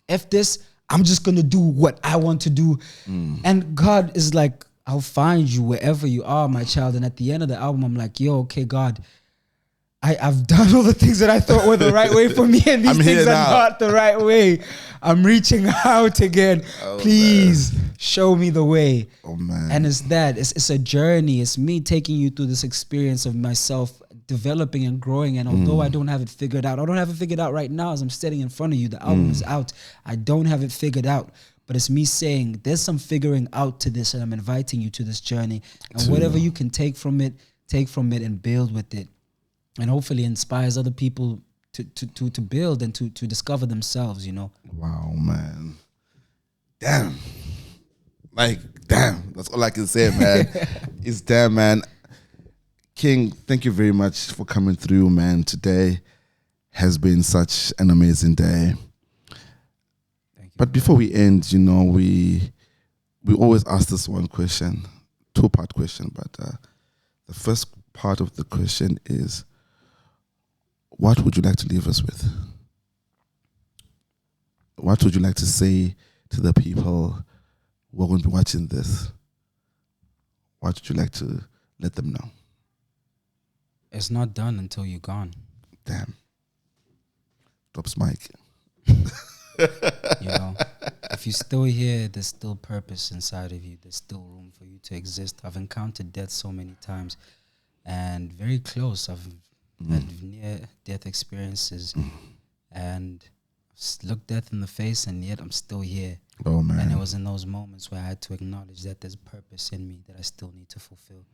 F this. I'm just going to do what I want to do. And God is like, I'll find you wherever you are, my child. And at the end of the album, I'm like, yo, okay, God, I've done all the things that I thought were the right way for me, and these things are not the right way. I'm reaching out again. Please show me the way. Oh, man. And it's a journey. It's me taking you through this experience of myself developing and growing. And although I don't have it figured out, I don't have it figured out right now as I'm standing in front of you. The album is out. I don't have it figured out. But it's me saying there's some figuring out to this, and I'm inviting you to this journey. And whatever you can take from it and build with it. And hopefully inspires other people to build and to discover themselves, you know. Wow, man. Damn. That's all I can say, man. It's damn, man. King, thank you very much for coming through, man. Today has been such an amazing day. Thank you. But before we end, you know, we always ask this one question, 2-part question, but the first part of the question is, what would you like to leave us with? What would you like to say to the people who are going to be watching this? What would you like to let them know? It's not done until you're gone. Damn. Drops mic. You know, if you're still here, there's still purpose inside of you. There's still room for you to exist. I've encountered death so many times, and very close. I've had near-death experiences, and looked death in the face, and yet I'm still here. Oh, man. And it was in those moments where I had to acknowledge that there's purpose in me that I still need to fulfill.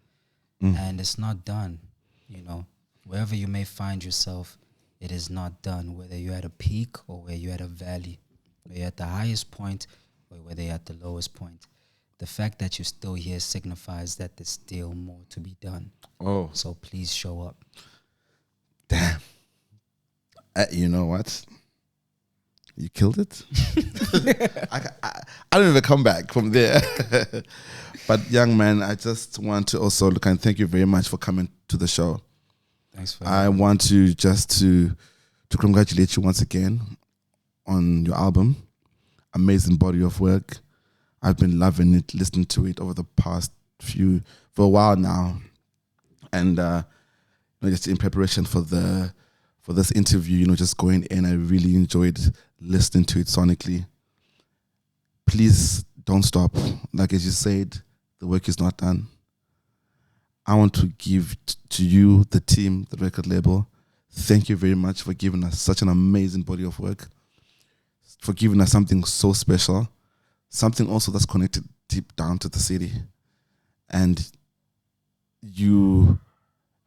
And it's not done, you know. Wherever you may find yourself, it is not done, whether you're at a peak or where you're at a valley, whether you're at the highest point or whether you're at the lowest point. The fact that you're still here signifies that there's still more to be done. Oh. So please show up. Damn. You know what? You killed it. I don't even come back from there. But young man, I just want to also look and thank you very much for coming to the show. Thanks for I want to just to congratulate you once again on your album. Amazing body of work. I've been loving it, listening to it over the past for a while now. And just in preparation for this interview, you know, just going in, I really enjoyed listening to it sonically. Please don't stop. Like as you said, the work is not done. I want to give to you, the team, the record label, thank you very much for giving us such an amazing body of work, for giving us something so special, something also that's connected deep down to the city. And you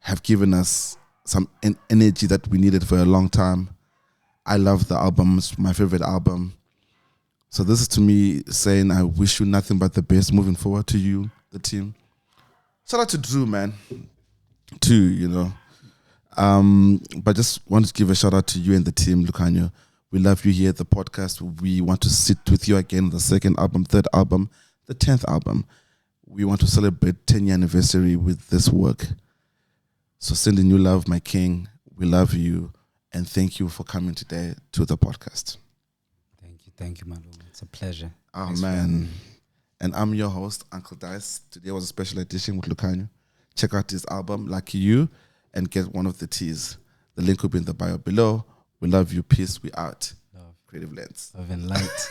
have given us some energy that we needed for a long time. I love the album. It's my favorite album. So this is to me saying I wish you nothing but the best moving forward to you, the team. Shout out to Drew, man. Too, you know. But just want to give a shout out to you and the team, Luukhanyo. We love you here at the podcast. We want to sit with you again, the second album, third album, the 10th album. We want to celebrate 10-year anniversary with this work. So sending you love, my king. We love you. And thank you for coming today to the podcast. Thank you, Maluma. It's a pleasure. Oh, thanks, man. And I'm your host, Uncle Dice. Today was a special edition with Luukhanyo. Check out his album, Lucky You, and get one of the teas. The link will be in the bio below. We love you. Peace. We out. Love. Creative Lens. Love and light.